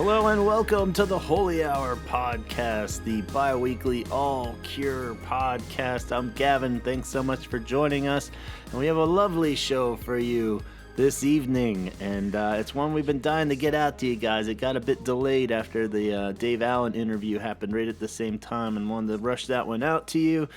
Hello and welcome to the Holy Hour podcast, the bi-weekly all-cure podcast. I'm Gavin. Thanks so much for joining us. And we have a lovely show for you this evening. And it's one we've been dying to get out to you guys. It got a bit delayed after the Dave Allen interview happened right at the same time and wanted to rush that one out to you.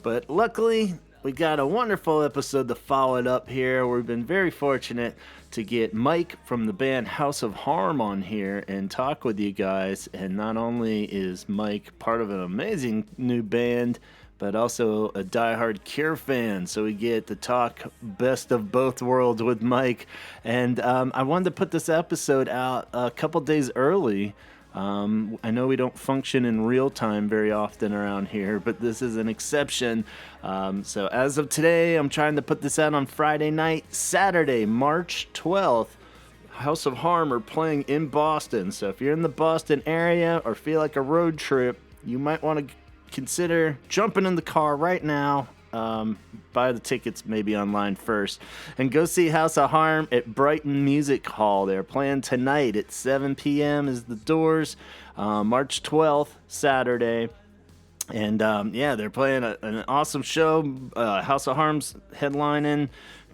But luckily, we got a wonderful episode to follow it up here. We've been very fortunate to get Mike from the band House of Harm on here and talk with you guys. And not only is Mike part of an amazing new band, but also a diehard Cure fan. So we get to talk best of both worlds with Mike. And I wanted to put this episode out a couple days early. I know we don't function in real time very often around here, but this is an exception. So as of today, I'm trying to put this out on Friday night. Saturday, March 12th, House of Harm are playing in Boston. So if you're in the Boston area or feel like a road trip, you might want to consider jumping in the car right now. Buy the tickets maybe online first and go see House of Harm at Brighton Music Hall. They're playing tonight at 7 p.m. is the doors, March 12th, Saturday. And they're playing an awesome show. House of Harm's headlining.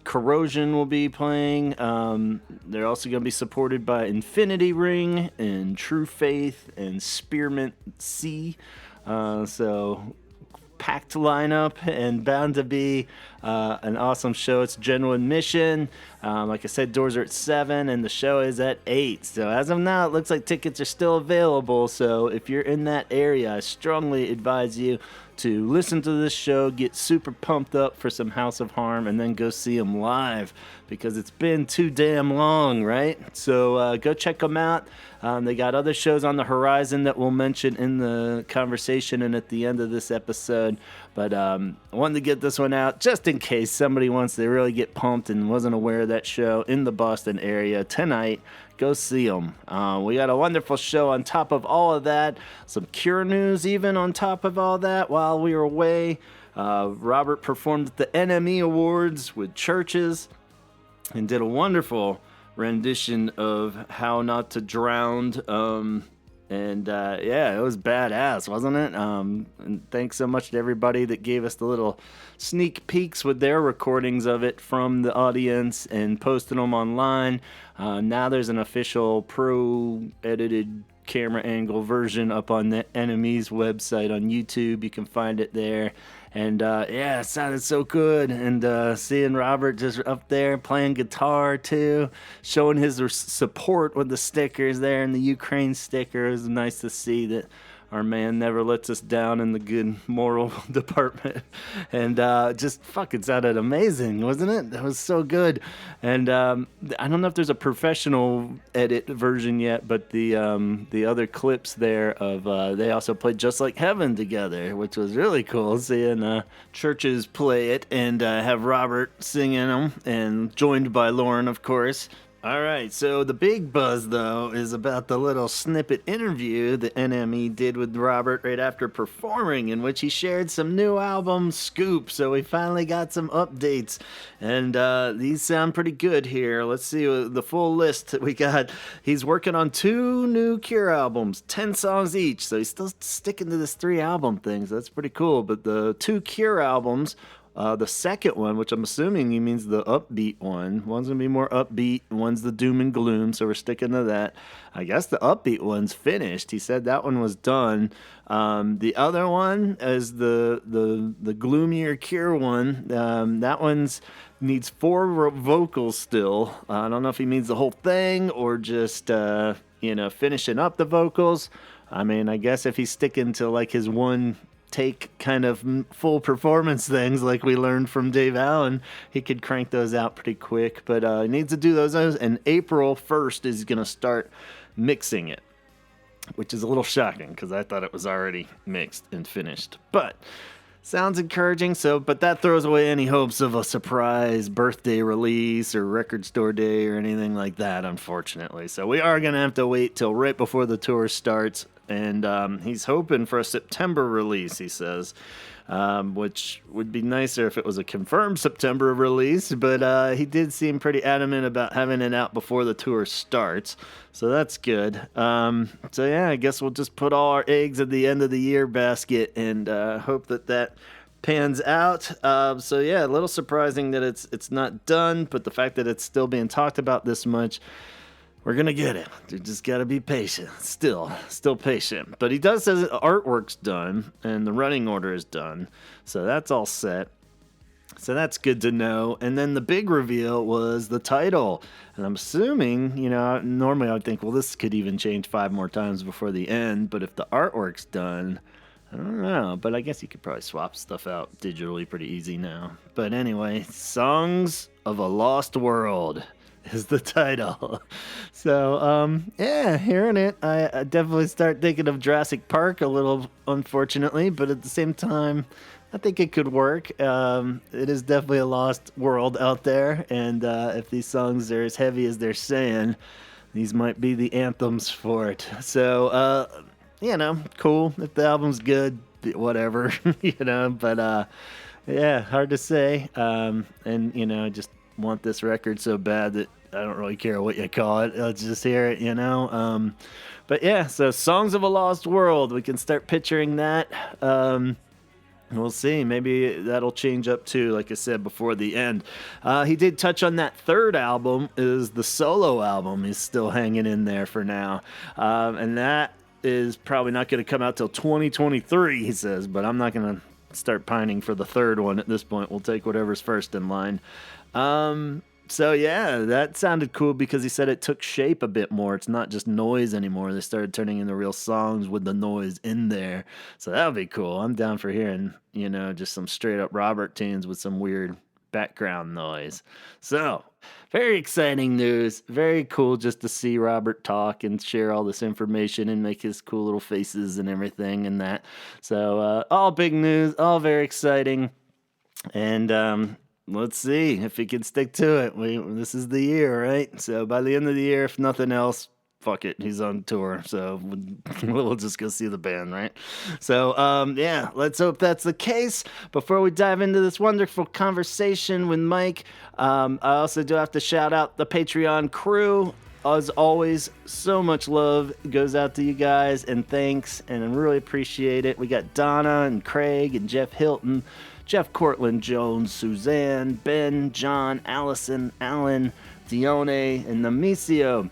Corrosion will be playing. They're also going to be supported by Infinity Ring and True Faith and Spearmint C. So packed lineup and bound to be an awesome show. It's general admission. Like I said, doors are at 7 and the show is at 8. So as of now, it looks like tickets are still available. So if you're in that area, I strongly advise you to listen to this show, get super pumped up for some House of Harm, and then go see them live because it's been too damn long, right? So go check them out. They got other shows on the horizon that we'll mention in the conversation and at the end of this episode. But I wanted to get this one out just in case somebody wants to really get pumped and wasn't aware of that show in the Boston area tonight. Go see them. We got a wonderful show on top of all of that. Some Cure news even on top of all that while we were away. Robert performed at the NME Awards with Churches and did a wonderful rendition of How Not to Drown. It was badass, wasn't it? And thanks so much to everybody that gave us the little sneak peeks with their recordings of it from the audience and posted them online. Now there's an official pro-edited camera angle version up on the Enemy's website on YouTube. You can find it there. And it sounded so good. And seeing Robert just up there playing guitar too, showing his support with the stickers there and the Ukraine sticker. It was nice to see that our man never lets us down in the good moral department. And just fucking sounded amazing, wasn't it? That was so good. And I don't know if there's a professional edit version yet, but the other clips there of they also played Just Like Heaven together, which was really cool, seeing Churches play it and have Robert singing them, and joined by Lauren, of course. All right, so the big buzz, though, is about the little snippet interview the NME did with Robert right after performing, in which he shared some new album scoop. So we finally got some updates, and these sound pretty good here. Let's see the full list that we got. He's working on 2 new Cure albums, 10 songs each, so he's still sticking to this 3-album thing, so that's pretty cool. But the 2 Cure albums, the second one, which I'm assuming he means the upbeat one. One's going to be more upbeat, one's the doom and gloom, so we're sticking to that. I guess the upbeat one's finished. He said that one was done. The other one is the gloomier Cure one. That one's needs 4 vocals still. I don't know if he means the whole thing or just, finishing up the vocals. I mean, I guess if he's sticking to like his one take kind of full performance things like we learned from Dave Allen, he could crank those out pretty quick, but he needs to do those, and April 1st is going to start mixing it, which is a little shocking because I thought it was already mixed and finished, but sounds encouraging. But that throws away any hopes of a surprise birthday release or record store day or anything like that, unfortunately. So we are going to have to wait till right before the tour starts and he's hoping for a September release, he says, which would be nicer if it was a confirmed September release, but he did seem pretty adamant about having it out before the tour starts, so that's good. So yeah, I guess we'll just put all our eggs at the end of the year basket and hope that pans out. So yeah, a little surprising that it's not done, but the fact that it's still being talked about this much, we're gonna get it. You just gotta be patient. Still patient. But he does say the artwork's done and the running order is done, so that's all set. So that's good to know. And then the big reveal was the title. And I'm assuming, normally I would think, well, this could even change 5 more times before the end. But if the artwork's done, I don't know, but I guess you could probably swap stuff out digitally pretty easy now. But anyway, Songs of a Lost World is the title. So, yeah, hearing it, I definitely start thinking of Jurassic Park a little, unfortunately, but at the same time, I think it could work. It is definitely a lost world out there, and if these songs are as heavy as they're saying, these might be the anthems for it. So, cool. If the album's good, whatever, but yeah, hard to say. And, I just want this record so bad that I don't really care what you call it. Let's just hear it, But yeah, so Songs of a Lost World, we can start picturing that. We'll see. Maybe that'll change up too, like I said, before the end. He did touch on that third album is the solo album. He's still hanging in there for now. And that is probably not going to come out till 2023, he says, but I'm not going to start pining for the third one at this point. We'll take whatever's first in line. So yeah, that sounded cool because he said it took shape a bit more. It's not just noise anymore. They started turning into real songs with the noise in there. So that'll be cool. I'm down for hearing, just some straight up Robert tunes with some weird background noise. So very exciting news. Very cool just to see Robert talk and share all this information and make his cool little faces and everything and that. So all big news, all very exciting. And let's see if he can stick to it. This is the year, right? So by the end of the year, if nothing else, fuck it, he's on tour. So we'll just go see the band, right? So yeah, let's hope that's the case. Before we dive into this wonderful conversation with Mike, I also do have to shout out the Patreon crew. As always, so much love goes out to you guys, and thanks, and I really appreciate it. We got Donna and Craig and Jeff Hilton, Jeff Cortland Jones, Suzanne, Ben, John, Allison, Alan, Dione, and Namicio.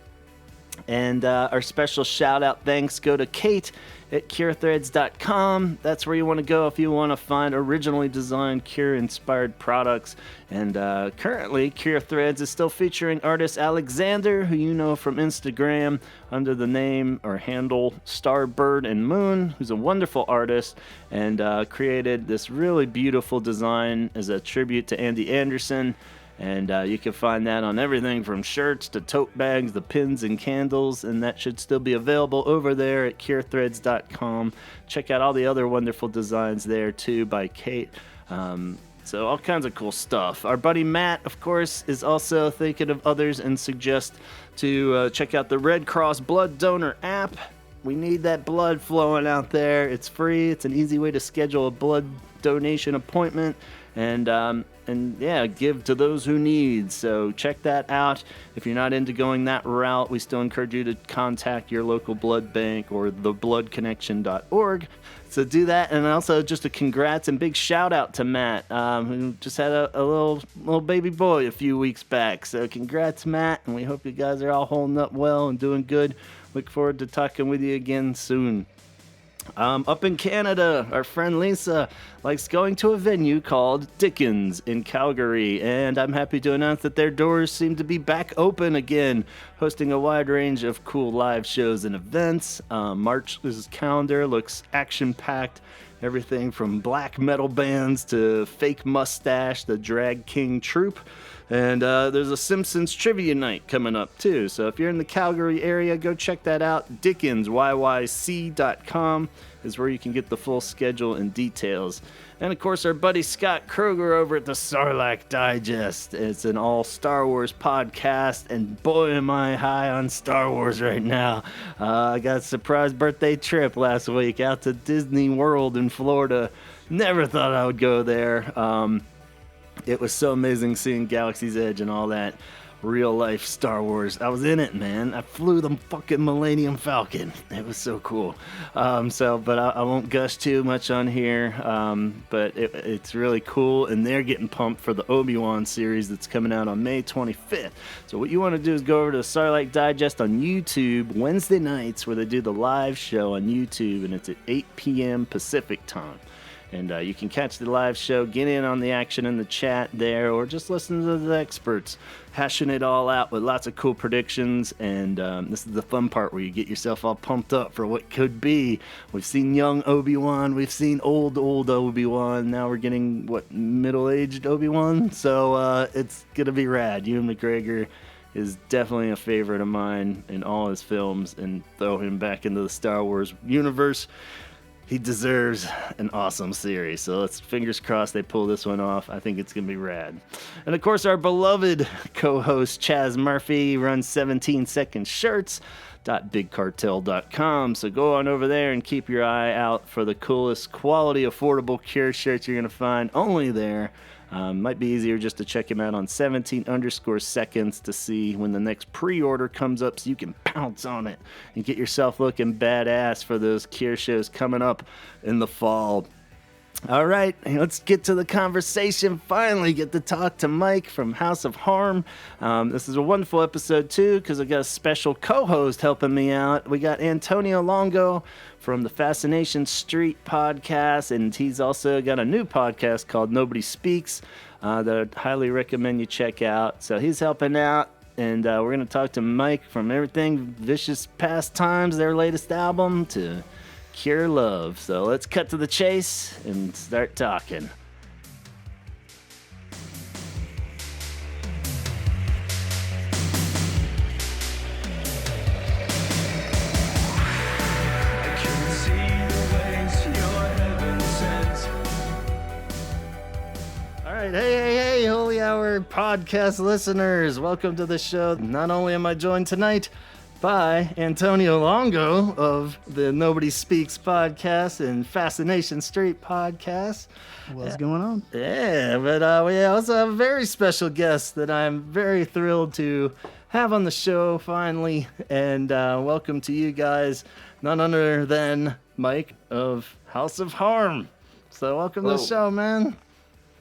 And our special shout out thanks go to Kate at curethreads.com. That's where you want to go if you want to find originally designed Cure inspired products. And currently Cure Threads is still featuring artist Alexander, who you know from Instagram under the name or handle Starbird and Moon, who's a wonderful artist and created this really beautiful design as a tribute to Andy Anderson. And you can find that on everything from shirts to tote bags, the pins and candles, and that should still be available over there at curethreads.com. Check out all the other wonderful designs there too by Kate. So all kinds of cool stuff. Our buddy Matt, of course, is also thinking of others and suggests to check out the Red Cross Blood Donor app. We need that blood flowing out there. It's free. It's an easy way to schedule a blood donation appointment. And yeah, give to those who need. So check that out. If you're not into going that route, we still encourage you to contact your local blood bank or thebloodconnection.org. So do that. And also just a congrats and big shout out to Matt, who just had a little baby boy a few weeks back. So congrats, Matt. And we hope you guys are all holding up well and doing good. Look forward to talking with you again soon. Up in Canada, our friend Lisa likes going to a venue called Dickens in Calgary, and I'm happy to announce that their doors seem to be back open again, hosting a wide range of cool live shows and events. March's calendar looks action-packed, everything from black metal bands to Fake Mustache, the Drag King Troupe. And there's a Simpsons trivia night coming up, too. So if you're in the Calgary area, go check that out. Dickens, YYC.com. is where you can get the full schedule and details. And of course, our buddy Scott Kroger over at the Sarlacc Digest. It's an all Star Wars podcast, and boy, am I high on Star Wars right now. I got a surprise birthday trip last week out to Disney World in Florida. Never thought I would go there. It was so amazing seeing Galaxy's Edge and all that real life Star Wars. I was in it, man. I flew the fucking Millennium Falcon. It was so cool. But I won't gush too much on here. But it's really cool, and they're getting pumped for the Obi-Wan series that's coming out on May 25th. So what you want to do is go over to Sarlacc Digest on YouTube Wednesday nights, where they do the live show on YouTube, and it's at 8 p.m. Pacific time. And you can catch the live show, get in on the action in the chat there, or just listen to the experts hashing it all out with lots of cool predictions. And this is the fun part where you get yourself all pumped up for what could be. We've seen young Obi-Wan, we've seen old Obi-Wan. Now we're getting, middle-aged Obi-Wan? So it's going to be rad. Ewan McGregor is definitely a favorite of mine in all his films, and throw him back into the Star Wars universe. He deserves an awesome series. So let's fingers crossed they pull this one off. I think it's going to be rad. And of course, our beloved co-host Chaz Murphy runs 17secondshirts.bigcartel.com. So go on over there and keep your eye out for the coolest quality, affordable Cure shirts you're going to find only there. Might be easier just to check him out on 17_seconds to see when the next pre-order comes up, so you can pounce on it and get yourself looking badass for those Cure shows coming up in the fall. All right, let's get to the conversation. Finally get to talk to Mike from House of Harm. This is a wonderful episode, too, because I got a special co-host helping me out. We got Antonio Longo from the Fascination Street podcast, and he's also got a new podcast called Nobody Speaks that I'd highly recommend you check out. So he's helping out, and we're going to talk to Mike from everything Vicious Pastimes, their latest album, to Cure Love. So let's cut to the chase and start talking. All right, hey, Holy Hour podcast listeners, welcome to the show. Not only am I joined tonight by Antonio Longo of the Nobody Speaks podcast and Fascination Street podcast. What's going on? Yeah, but we also have a very special guest that I'm very thrilled to have on the show finally. And welcome to you guys, none other than Mike of House of Harm. So welcome to the show, man.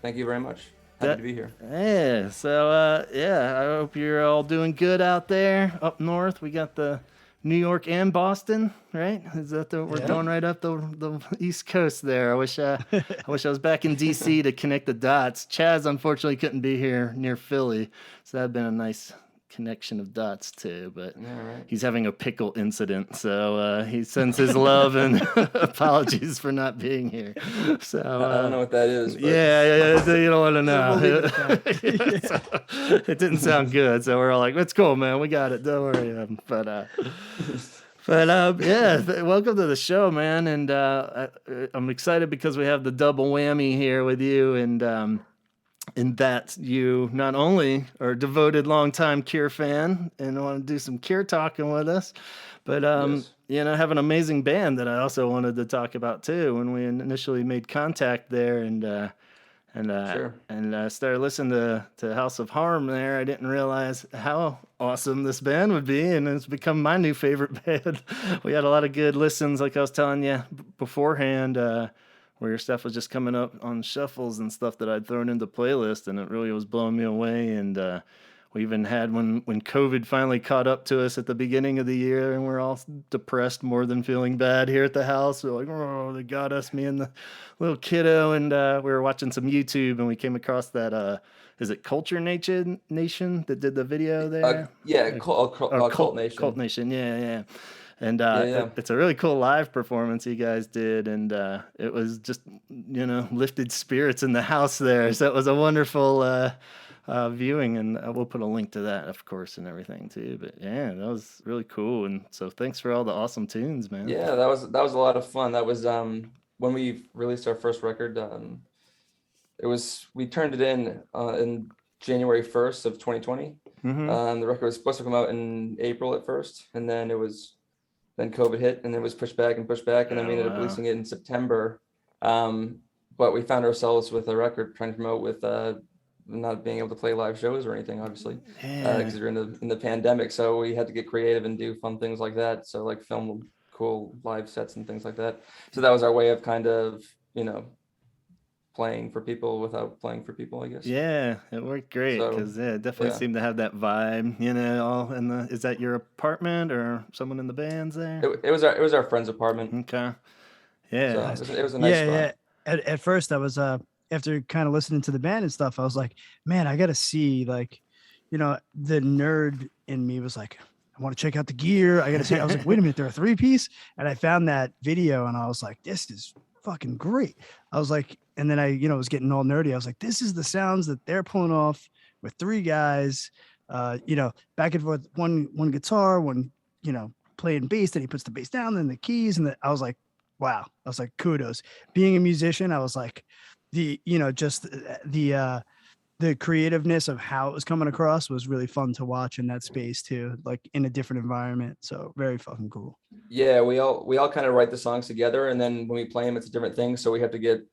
Thank you very much. Happy to be here. Yeah, so I hope you're all doing good out there. Up north, we got the New York and Boston, right? Is that we're going right up the East Coast there? I wish I was back in DC to connect the dots. Chaz unfortunately couldn't be here near Philly, so that'd been a nice connection of dots too, but he's having a pickle incident, so he sends his love and apologies for not being here. So I don't know what that is. But... Yeah, you don't want to know. It didn't sound good, so we're all like, "It's cool, man. We got it. Don't worry." Welcome to the show, man. And I'm excited because we have the double whammy here with you, and in that you not only are a devoted longtime Cure fan and want to do some Cure talking with us, but have an amazing band that I also wanted to talk about too when we initially made contact there, and started listening to House of Harm there. I didn't realize how awesome this band would be, and it's become my new favorite band. We had a lot of good listens, like I was telling you beforehand, where your stuff was just coming up on shuffles and stuff that I'd thrown into playlist, and it really was blowing me away. And we even had when COVID finally caught up to us at the beginning of the year, and we're all depressed more than feeling bad here at the house. We're like, oh, they got us, me and the little kiddo, and we were watching some YouTube, and we came across that, is it Culture Nation that did the video there? Cult Nation. Cult Nation, yeah. And it's a really cool live performance you guys did, and it was just lifted spirits in the house there. So it was a wonderful viewing, and we'll put a link to that, of course, and everything too. But yeah, that was really cool, and so thanks for all the awesome tunes, man. Yeah, that was a lot of fun. That was when we released our first record. We turned it in January 1st of 2020. The record was supposed to come out in April at first, and then then COVID hit, and it was pushed back, and then we ended up releasing it in September. But we found ourselves with a record trying to promote with not being able to play live shows or anything, obviously, because you're in the pandemic. So we had to get creative and do fun things like that. So like film cool live sets and things like that. So that was our way of kind of, playing for people without playing for people, I guess. Yeah, it worked great because it definitely seemed to have that vibe, all in the. Is that your apartment or someone in the band's there? It was our friend's apartment. Okay. Yeah. So it was a nice spot. Yeah. At first I was after kind of listening to the band and stuff, I was like, man, I got to see, like, the nerd in me was like, I want to check out the gear. I got to see. I was like, wait a minute, they're a 3-piece. And I found that video and I was like, this is fucking great. I was like, and then I, was getting all nerdy. I was like, this is the sounds that they're pulling off with 3 guys, back and forth, one guitar, one, playing bass, then he puts the bass down, then the keys. And I was like, wow. I was like, kudos. Being a musician, I was like, the creativeness of how it was coming across was really fun to watch in that space too, like in a different environment. So very fucking cool. Yeah, we all kind of write the songs together, and then when we play them, it's a different thing. So we have to get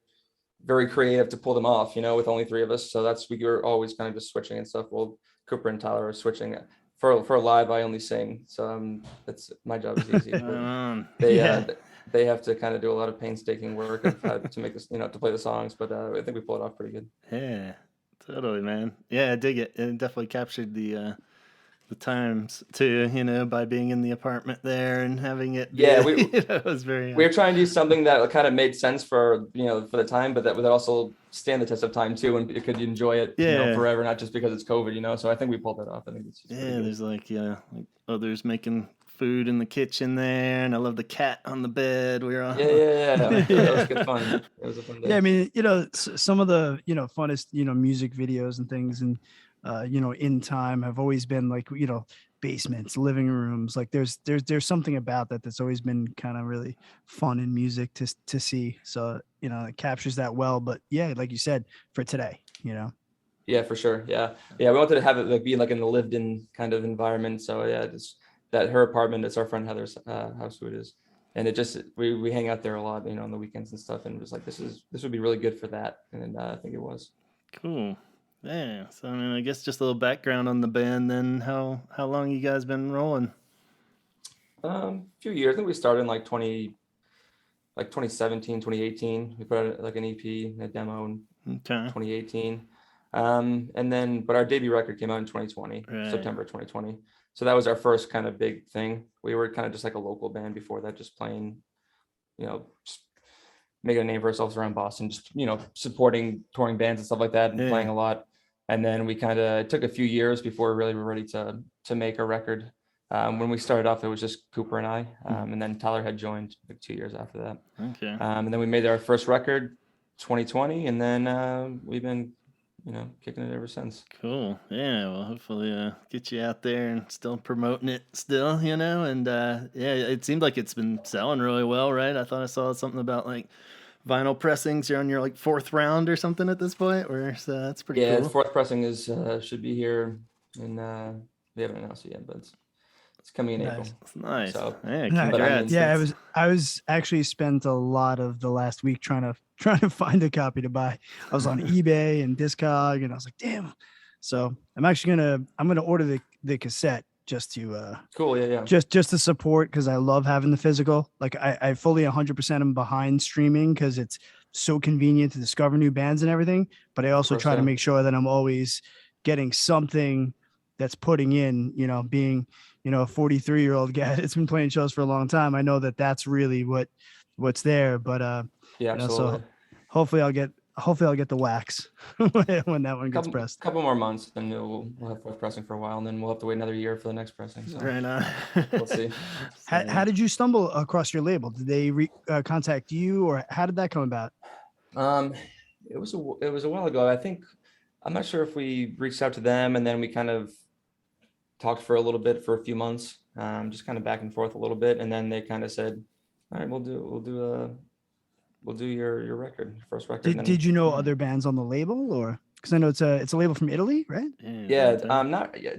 very creative to pull them off, with only 3 of us. So we were always kind of just switching and stuff. Well, Cooper and Tyler are switching. For live, I only sing, so that's my job is easy. They have to kind of do a lot of painstaking work to make this, to play the songs. But I think we pull it off pretty good. Yeah, totally, man. Yeah, I dig it. It definitely captured the times too, by being in the apartment there and having it. Yeah, it was very. We were trying to do something that kind of made sense for the time, but that would also stand the test of time too, and it could enjoy it forever, not just because it's COVID. So I think we pulled that off. I think it's there's like others making food in the kitchen there, and I love the cat on the bed. We were on. Yeah. That was good fun. It was a fun day. Yeah, I mean, some of the funnest music videos and things, and in time have always been like basements, living rooms. Like there's something about that's always been kind of really fun in music to see. So it captures that well. But yeah, like you said, for today, Yeah, for sure. Yeah. We wanted to have it like be like in the lived-in kind of environment. So yeah, just that her apartment, it's our friend Heather's house, who it is, and it just we hang out there a lot, on the weekends and stuff, and it was like this would be really good for that, and I think it was. Cool. Yeah. So I guess just a little background on the band. Then how long you guys been rolling? A few years. I think we started in like 2017, 2018. We put out like an EP, a demo in 2018. But our debut record came out in 2020, September 2020. So that was our first kind of big thing. We were kind of just like a local band before that, just playing, just making a name for ourselves around Boston, just, supporting touring bands and stuff like that, and playing a lot. And then we it took a few years before we really were ready to make a record. When we started off, it was just Cooper and I, and then Tyler had joined like 2 years after that. Okay. And then we made our first record 2020, and then we've been kicking it ever since. Cool. Yeah. Well, hopefully get you out there and still promoting it still, and it seemed like it's been selling really well, right? I thought I saw something about like vinyl pressings. You're on your like 4th round or something at this point, so that's pretty cool. Yeah, the 4th pressing is should be here, and we haven't announced it yet, but it's coming in April. That's nice. So, congrats. Yeah, I was actually spent a lot of the last week trying to find a copy to buy. I was on eBay and Discog, and I was like, damn. So I'm actually gonna order the cassette just to cool. Yeah. Just to support, because I love having the physical. Like I fully 100% am behind streaming because it's so convenient to discover new bands and everything. But I also try to make sure that I'm always getting something that's putting in, being a 43-year-old guy that's been playing shows for a long time. I know that's really what's there. But absolutely. So hopefully I'll get the wax when that one gets pressed. Couple more months, then we'll have 4th pressing for a while, and then we'll have to wait another year for the next pressing. So right on. We'll see. How did you stumble across your label? Did they contact you, or how did that come about? It was a while ago. I think I'm not sure if we reached out to them and then we kind of talked for a little bit for a few months, just kind of back and forth a little bit, and then they kind of said, "All right, we'll do your record, your first record." Did you know other bands on the label, or because I know it's a label from Italy, right? Yeah,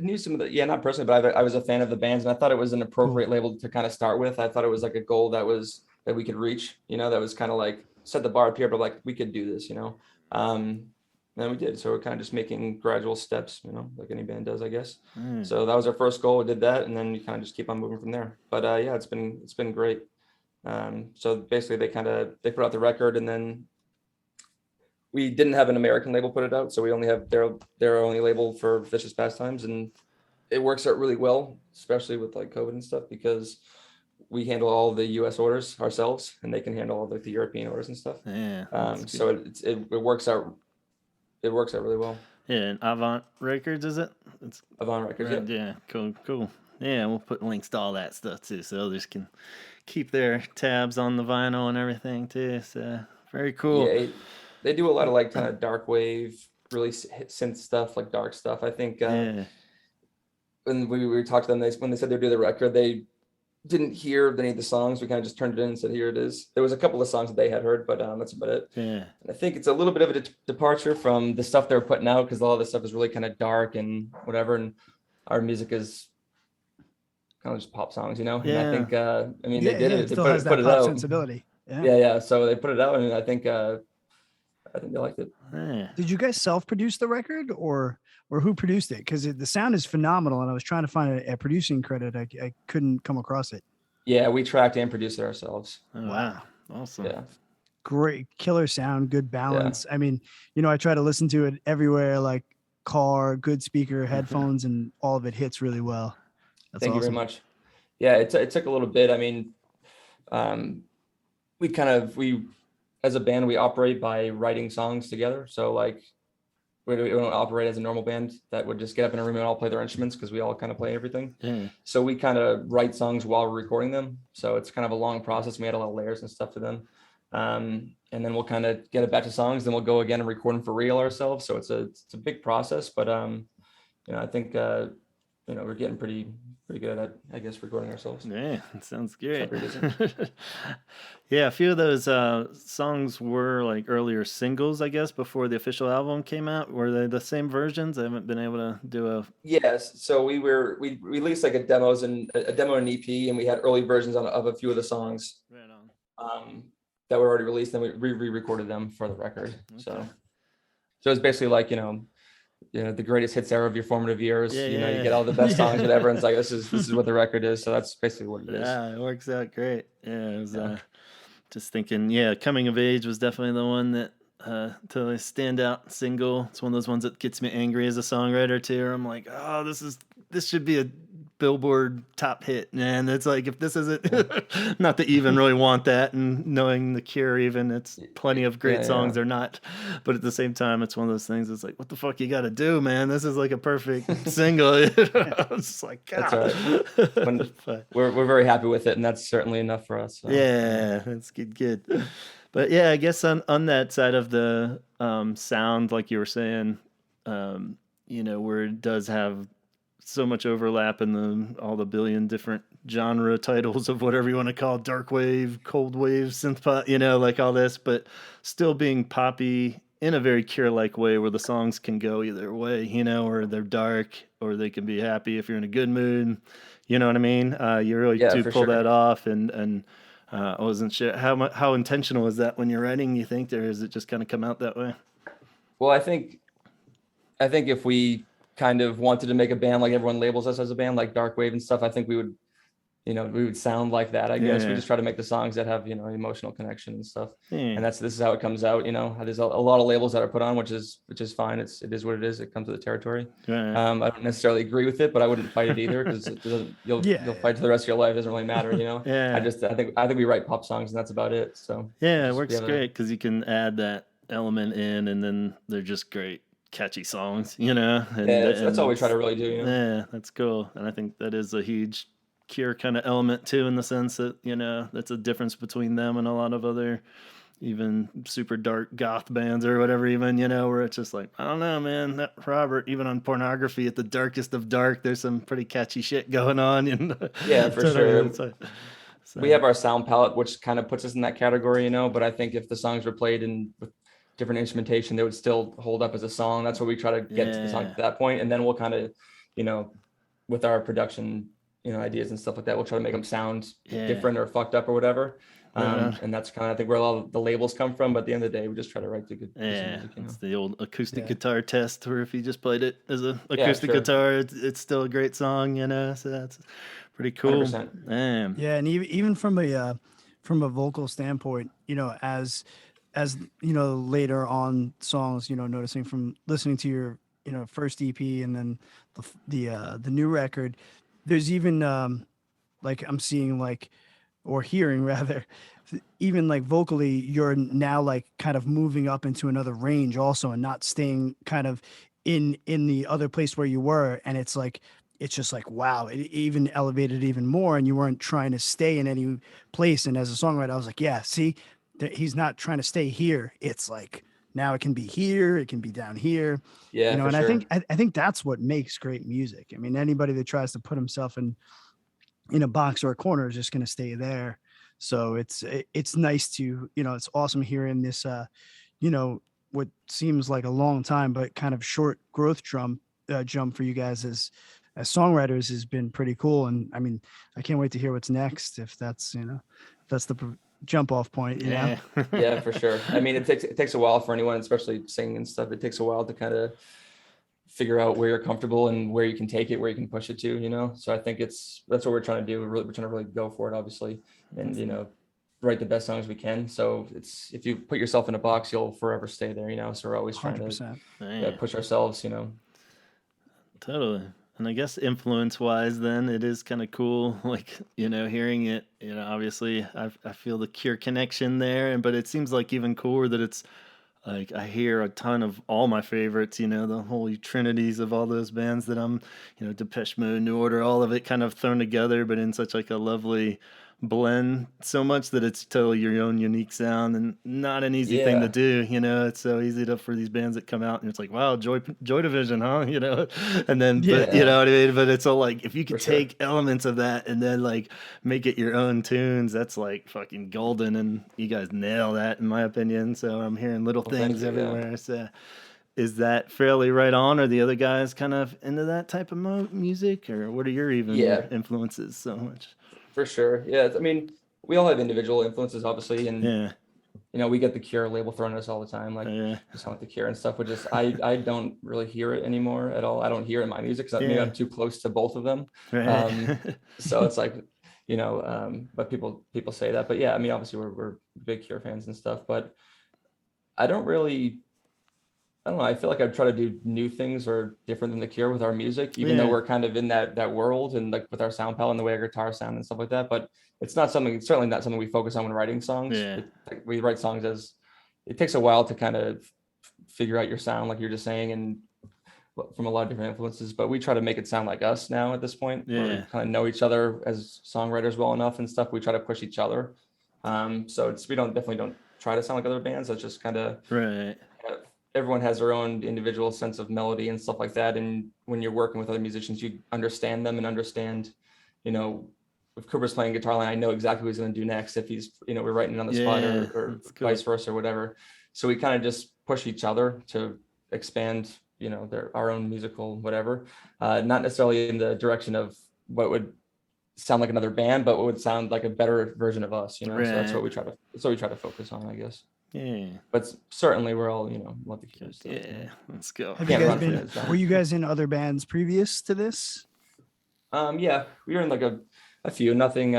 knew some of the not personally, but I was a fan of the bands, and I thought it was an appropriate label to kind of start with. I thought it was like a goal that we could reach, that was kind of like set the bar up here, but like we could do this, and we did. So we're kind of just making gradual steps, like any band does, I guess. So that was our first goal. We did that, and then you kind of just keep on moving from there. But yeah, it's been great. So basically, they put out the record, and then we didn't have an American label put it out, so we only have their only label for Vicious Pastimes, and it works out really well, especially with like COVID and stuff, because we handle all the U.S. orders ourselves, and they can handle all the European orders and stuff. Yeah. So it works out. It works out really well. Yeah, and Avant Records, is it? It's Avant Records. Right, yeah. Cool. Yeah, we'll put links to all that stuff too, so others can keep their tabs on the vinyl and everything too. So very cool. Yeah, they do a lot of like kind of dark wave, really synth stuff, like dark stuff. I think when we talked to them, when they said they'd do the record, they didn't hear any of the songs. We kind of just turned it in and said, "Here it is." There was a couple of songs that they had heard, but that's about it. Yeah. And I think it's a little bit of a departure from the stuff they were putting out, because a lot of the stuff is really kind of dark and whatever, and our music is kind of just pop songs, Yeah. And I think they did it. It still has that pop sensibility. Yeah. So they put it out, and I think they liked it. Yeah. Did you guys self-produce the record, or who produced it? Because the sound is phenomenal, and I was trying to find a producing credit. I couldn't come across it. Yeah, we tracked and produced it ourselves. Oh, wow. Awesome. Yeah. Great, killer sound, good balance. Yeah. I mean, I try to listen to it everywhere, like car, good speaker, headphones, and all of it hits really well. Thank you very much. Yeah, it took a little bit. I mean, we as a band, we operate by writing songs together. So like, we don't operate as a normal band that would just get up in a room and all play their instruments, because we all kind of play everything. Yeah. So we kind of write songs while we're recording them. So it's kind of a long process. We add a lot of layers and stuff to them. And then we'll kind of get a batch of songs, then we'll go again and record them for real ourselves. So it's a big process, but I think we're getting pretty good at, I guess, recording ourselves. Yeah, it sounds great. Yeah, a few of those songs were like earlier singles, I guess, before the official album came out. Were they the same versions? I haven't been able to do a. Yes, so we released like a demo and an EP, and we had early versions of a few of the songs. Right on. That were already released, and we re-recorded them for the record. Okay. So it's basically like the greatest hits era of your formative years. You get all the best songs, whatever. And it's like this is what the record is. So that's basically what it is. Yeah, it works out great. Yeah, it was just thinking. Yeah, Coming of Age was definitely the one that to the standout single. It's one of those ones that gets me angry as a songwriter too. Or I'm like, oh, this should be a Billboard top hit, and it's like, if this isn't not to even really want that, and knowing The Cure, even it's plenty of great songs are not, but at the same time it's one of those things. It's like, what the fuck you got to do, man? This is like a perfect single. It's like, God. That's all right. We're very happy with it, and that's certainly enough for us. So. Yeah, that's good. But yeah, I guess on that side of the sound, like you were saying, where it does have so much overlap in all the billion different genre titles of whatever you want to call it, dark wave, cold wave, synth pop, like all this, but still being poppy in a very Cure-like way, where the songs can go either way, or they're dark, or they can be happy if you're in a good mood. You know what I mean? You really do pull that off, and I wasn't sure how intentional is that when you're writing, you think, or is it just kind of come out that way? Well, I think if we kind of wanted to make a band like everyone labels us as a band, like dark wave and stuff, I think we would sound like that. I guess we just try to make the songs that have emotional connection and stuff. And this is how it comes out. There's a lot of labels that are put on, which is fine. It is what it is. It comes with the territory. I don't necessarily agree with it, but I wouldn't fight it either, because you'll fight for the rest of your life. It doesn't really matter. I think we write pop songs, and that's about it. So it works great, because you can add that element in, and then they're just great, catchy songs, and that's all we try to really do. Yeah, that's cool. And I think that is a huge Cure kind of element too, in the sense that that's a difference between them and a lot of other even super dark goth bands or whatever, even, where it's just like, I don't know, man, that Robert, even on Pornography at the darkest of dark, there's some pretty catchy shit going on. Yeah, for sure. So. We have our sound palette, which kind of puts us in that category, but I think if the songs were played in with different instrumentation, they would still hold up as a song. That's what we try to get to the song at that point. And then we'll kind of, with our production, ideas and stuff like that, we'll try to make them sound different or fucked up or whatever. And that's kind of, I think, where a lot of the labels come from. But at the end of the day, we just try to write the good music. It's the old acoustic guitar test, where if you just played it as an acoustic guitar, it's still a great song, So that's pretty cool. 100%. Yeah, and even from a vocal standpoint, as later on songs, noticing from listening to your first EP and then the new record, there's even like I'm seeing like, or hearing rather, even like vocally, you're now like kind of moving up into another range also, and not staying kind of in the other place where you were. And it's like, it's just like, wow, it even elevated even more, and you weren't trying to stay in any place. And as a songwriter, I was like, yeah, see, he's not trying to stay here. It's like, now it can be here, it can be down here. Yeah, and sure. I think that's what makes great music. I mean, anybody that tries to put himself in a box or a corner is just going to stay there. So it's nice to, it's awesome hearing this, what seems like a long time, but kind of short growth jump for you guys as songwriters has been pretty cool. And I mean, I can't wait to hear what's next. If that's, that's the jump off point, Yeah, for sure. I mean, it takes a while for anyone, especially singing and stuff. It takes a while to kind of figure out where you're comfortable and where you can take it, where you can push it to, So I think that's what we're trying to do. We're trying to really go for it, obviously, and, write the best songs we can. So if you put yourself in a box, you'll forever stay there, So we're always trying 100%. To push ourselves, Totally. And I guess influence-wise, then, it is kind of cool, like, hearing it, obviously, I feel the Cure connection there, but it seems like even cooler that it's, like, I hear a ton of all my favorites, the holy trinities of all those bands that I'm, Depeche Mode, New Order, all of it kind of thrown together, but in such, like, a lovely blend, so much that it's totally your own unique sound, and not an easy thing to do. It's so easy for these bands that come out and it's like, wow, Joy Division, huh? And then but you know what I mean, but it's all like, if you could take elements of that and then like make it your own tunes, that's like fucking golden, and you guys nail that in my opinion. So I'm hearing little things everywhere. So is that fairly right on? Are the other guys kind of into that type of music, or what are your influences so much? For sure. Yeah. I mean, we all have individual influences, obviously. And, we get the Cure label thrown at us all the time. Like, you sound like the Cure and stuff, which is, I don't really hear it anymore at all. I don't hear it in my music because maybe I'm too close to both of them. Right. So it's like, but people say that. But yeah, I mean, obviously we're big Cure fans and stuff, but I don't know. I feel like I try to do new things or different than the Cure with our music, even though we're kind of in that world and like with our sound palette and the way our guitar sound and stuff like that. But it's certainly not something we focus on when writing songs. We write songs it takes a while to kind of figure out your sound, like you're just saying, and from a lot of different influences. But we try to make it sound like us now at this point. We kind of know each other as songwriters well enough and stuff. We try to push each other. So we definitely don't try to sound like other bands. That's just kind of everyone has their own individual sense of melody and stuff like that. And when you're working with other musicians, you understand them and understand, if Cooper's playing guitar line, I know exactly what he's going to do next. If he's, we're writing it on the spot or vice versa or whatever. So we kind of just push each other to expand, our own musical, whatever, not necessarily in the direction of what would sound like another band, but what would sound like a better version of us, So that's what we try to focus on, I guess. Yeah, but certainly we're all love the Cure stuff. Let's go. Have you guys were you guys in other bands previous to this? We were in like a few, nothing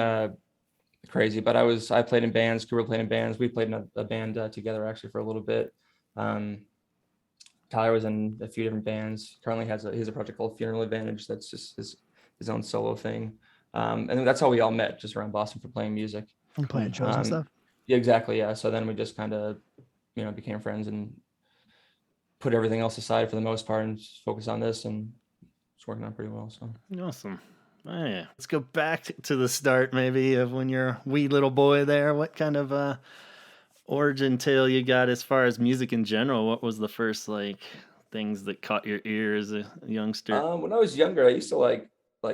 crazy, but I played in bands. Cooper played in bands. We played in a band together actually for a little bit. Tyler was in a few different bands. Currently he has a project called Funeral Advantage that's just his own solo thing. And that's how we all met, just around Boston for playing music and playing shows and stuff. Yeah, exactly. Yeah. So then we just kind of, became friends and put everything else aside for the most part and just focus on this, and it's working out pretty well. So awesome. Oh, yeah. Let's go back to the start maybe of when you're a wee little boy there. What kind of origin tale you got as far as music in general? What was the first like things that caught your ear as a youngster? When I was younger, I used to like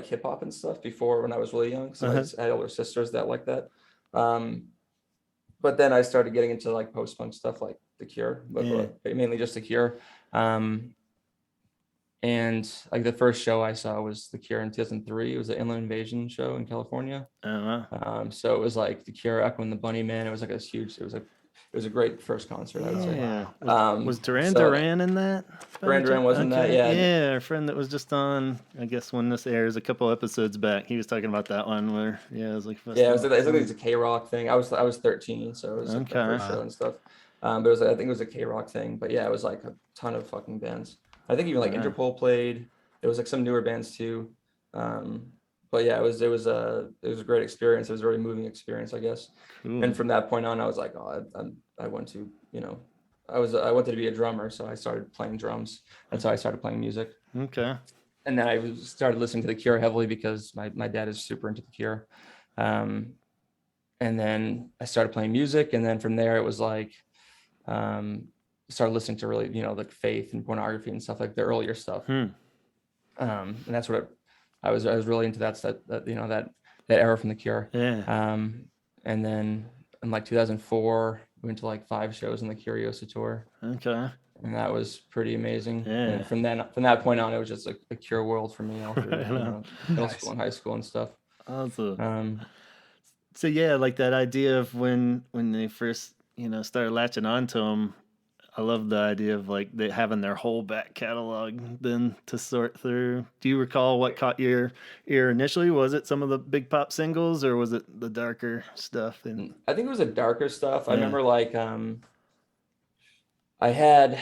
hip hop and stuff before when I was really young. So I had older sisters that like that. But then I started getting into like post-punk stuff like The Cure, but mainly just The Cure. And like the first show I saw was The Cure in 2003. It was an Inland Invasion show in California. So it was like The Cure, Echo and the Bunnymen. It was like it was a great first concert, I would say. Was Duran in that? Duran was in that, yeah. Yeah, our friend that was just on, I guess when this airs a couple episodes back, he was talking about that one where, it was like... Yeah, it was a K-Rock thing. I was 13, so it was like the first show and stuff. But I think it was a K-Rock thing. But yeah, it was like a ton of fucking bands. I think even like Interpol played. There was like some newer bands too. But yeah, it was a great experience. It was a very moving experience, I guess. Cool. And from that point on, I was like, I want to, I wanted to be a drummer, so I started playing drums. That's how I started playing music. Okay. And then I started listening to The Cure heavily because my dad is super into The Cure. And then I started playing music, and then from there it was like started listening to really, like Faith and Pornography and stuff, like the earlier stuff. And that's what I was really into that era from The Cure. And then in like 2004 we went to like 5 shows on the Curiosa tour. Okay. And that was pretty amazing. And from that point on, it was just like a Cure world for me all through middle school and high school and stuff. Awesome. So yeah, like that idea of when they first started latching onto them. I love the idea of like they having their whole back catalog then to sort through. Do you recall what caught your ear initially? Was it some of the Big Pop singles, or was it the darker stuff? And I think it was the darker stuff. I remember like I had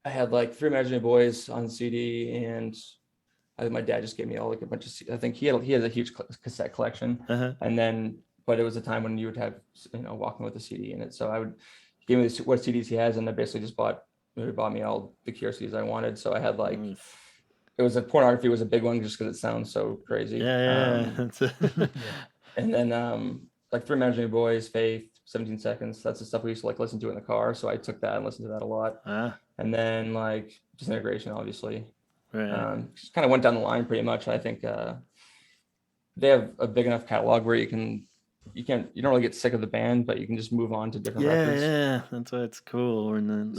like 3 Imaginary Boys on CD, and I think my dad just gave me all like a bunch of. I think he has a huge cassette collection, and then but it was a time when you would have Walking with a CD in it, so I would. Give me what CDs he has, and I basically just bought me all the Cure CDs I wanted. So I had like, it was like Pornography was a big one just because it sounds so crazy. And then like 3 Imaginary Boys, Faith, 17 Seconds. That's the stuff we used to like listen to in the car. So I took that and listened to that a lot. And then like Disintegration, obviously. Just kind of went down the line pretty much. I think they have a big enough catalog where you don't really get sick of the band, but you can just move on to different records. Yeah, that's why it's cool. And then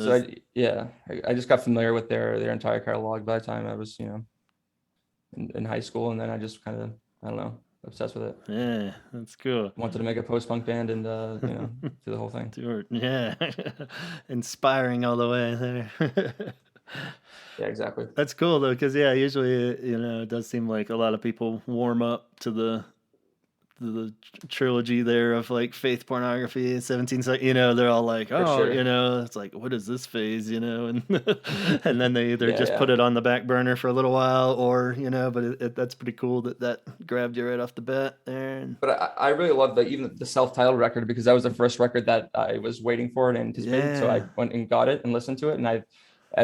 I just got familiar with their entire catalog by the time I was, in high school, and then I just kind of, I don't know, obsessed with it. Yeah, that's cool. Wanted to make a post-punk band and do the whole thing. Yeah, inspiring all the way there. Yeah, exactly. That's cool though, because usually it does seem like a lot of people warm up to the trilogy there of like Faith, Pornography, 17 they're all like, it's like, what is this phase, and and then they either put it on the back burner for a little while, or but that's pretty cool that grabbed you right off the bat there. But I really love even the self-titled record, because that was the first record that I was waiting for and anticipated. So I went and got it and listened to it, and I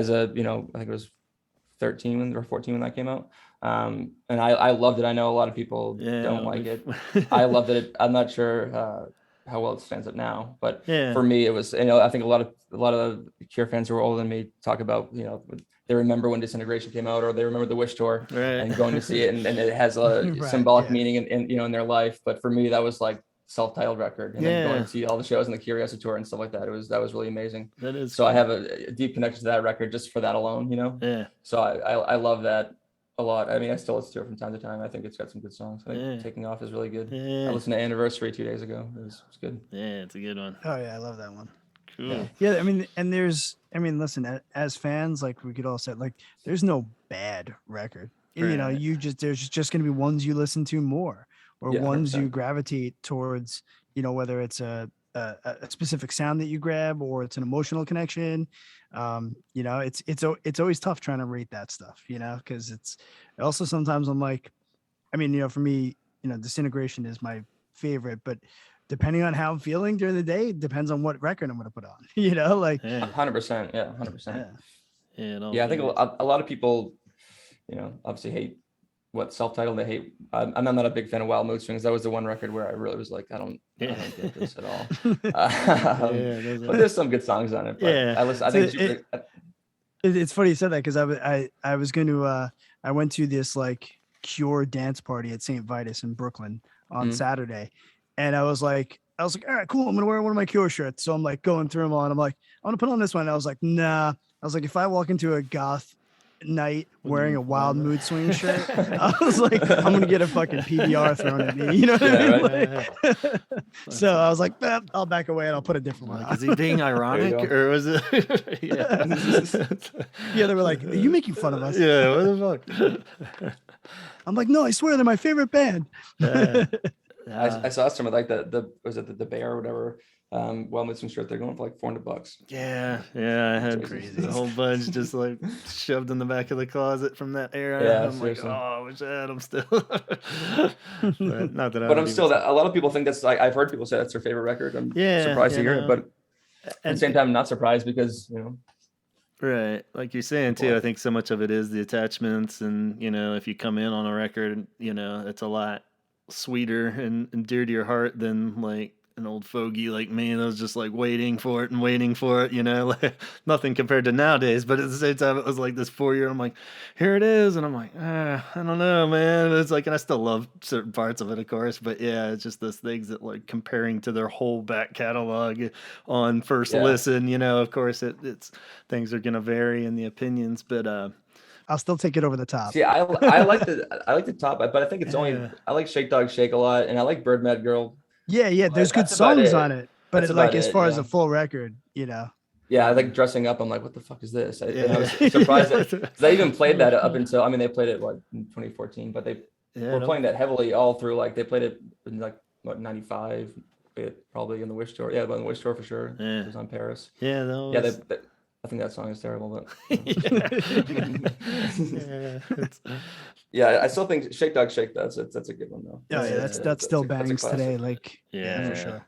think it was 13 or 14 when that came out. And I loved it. I know a lot of people don't like it. I loved it. I'm not sure how well it stands up now, but for me, it was. I think a lot of Cure fans who are older than me talk about they remember when Disintegration came out, or they remember the Wish tour and going to see it, and it has a symbolic meaning in their life. But for me, that was like self-titled record, and then going to see all the shows on the Curiosa tour and stuff like that. That was really amazing. That is so cool. I have a deep connection to that record just for that alone. So I love that a lot. I mean, I still listen to it from time to time. I think it's got some good songs. I think Taking Off is really good. I listened to Anniversary 2 days ago. It was good. Yeah, it's a good one. Oh yeah, I love that one. Cool. Yeah, I mean, listen, as fans, like we could all say, like, there's no bad record. There's just going to be ones you listen to more, or ones 100%. You gravitate towards. Whether it's a specific sound that you grab, or it's an emotional connection. It's always tough trying to rate that stuff, because it's also sometimes I'm like, I mean, for me, Disintegration is my favorite, but depending on how I'm feeling during the day, it depends on what record I'm going to put on, 100%. Yeah. 100%. Yeah. I think a lot of people, obviously hate self-titled. I hate. I'm not a big fan of Wild Mood Swings. That was the one record where I really was like, I don't get this at all. But there's some good songs on it. But I listen. I think it's funny you said that because I was going to I went to this like Cure dance party at St. Vitus in Brooklyn on Saturday, and I was like, all right, cool. I'm gonna wear one of my Cure shirts. So I'm like going through them all, and I'm like, I want to put on this one. And I was like, nah. I was like, if I walk into a goth night wearing a Wild Mood Swing shirt, I was like, I'm gonna get a fucking PBR thrown at me. You know what I mean? Right. So I was like, I'll back away and I'll put a different one on. Is he being ironic or was it? Yeah, they were like, are you making fun of us? Yeah, what the fuck? I'm like, no, I swear they're my favorite band. I saw some of like the was it the Bear or whatever. Wild Mood Swing shirt, they're going for like $400. Yeah, I had a whole bunch just like shoved in the back of the closet from that era. Yeah, I'm seriously. Like, I wish I had them still. But not that. But I'm still that. A lot of people think that's like I've heard people say that's their favorite record. I'm surprised to hear it, but at the same time, I'm not surprised because Right, like you're saying too. I think so much of it is the attachments, and if you come in on a record, it's a lot sweeter and dear to your heart than like an old fogey like me that was just like waiting for it, like nothing compared to nowadays. But at the same time, it was like this 4 year. I'm like, here it is, and I'm like, I don't know, man. It's like, and I still love certain parts of it, of course. But yeah, it's just those things that like comparing to their whole back catalog on first listen. Of course, it's things are gonna vary in the opinions, but I'll still take it over the top. See, I like the top, but I think it's only I like Shake Dog Shake a lot, and I like Bird Mad Girl. Yeah, there's good songs on it, but like as far as a full record, Yeah, I like Dressing Up. I'm like, what the fuck is this? And I was surprised because they even played that up until they played it in 2014, but they were playing that heavily all through. Like they played it in like 95, probably in the Wish tour. Yeah, on the Wish tour for sure. It was on Paris. Yeah, I think that song is terrible, but I still think Shake Dog Shake. That's a good one though. That still bangs today. Like for sure.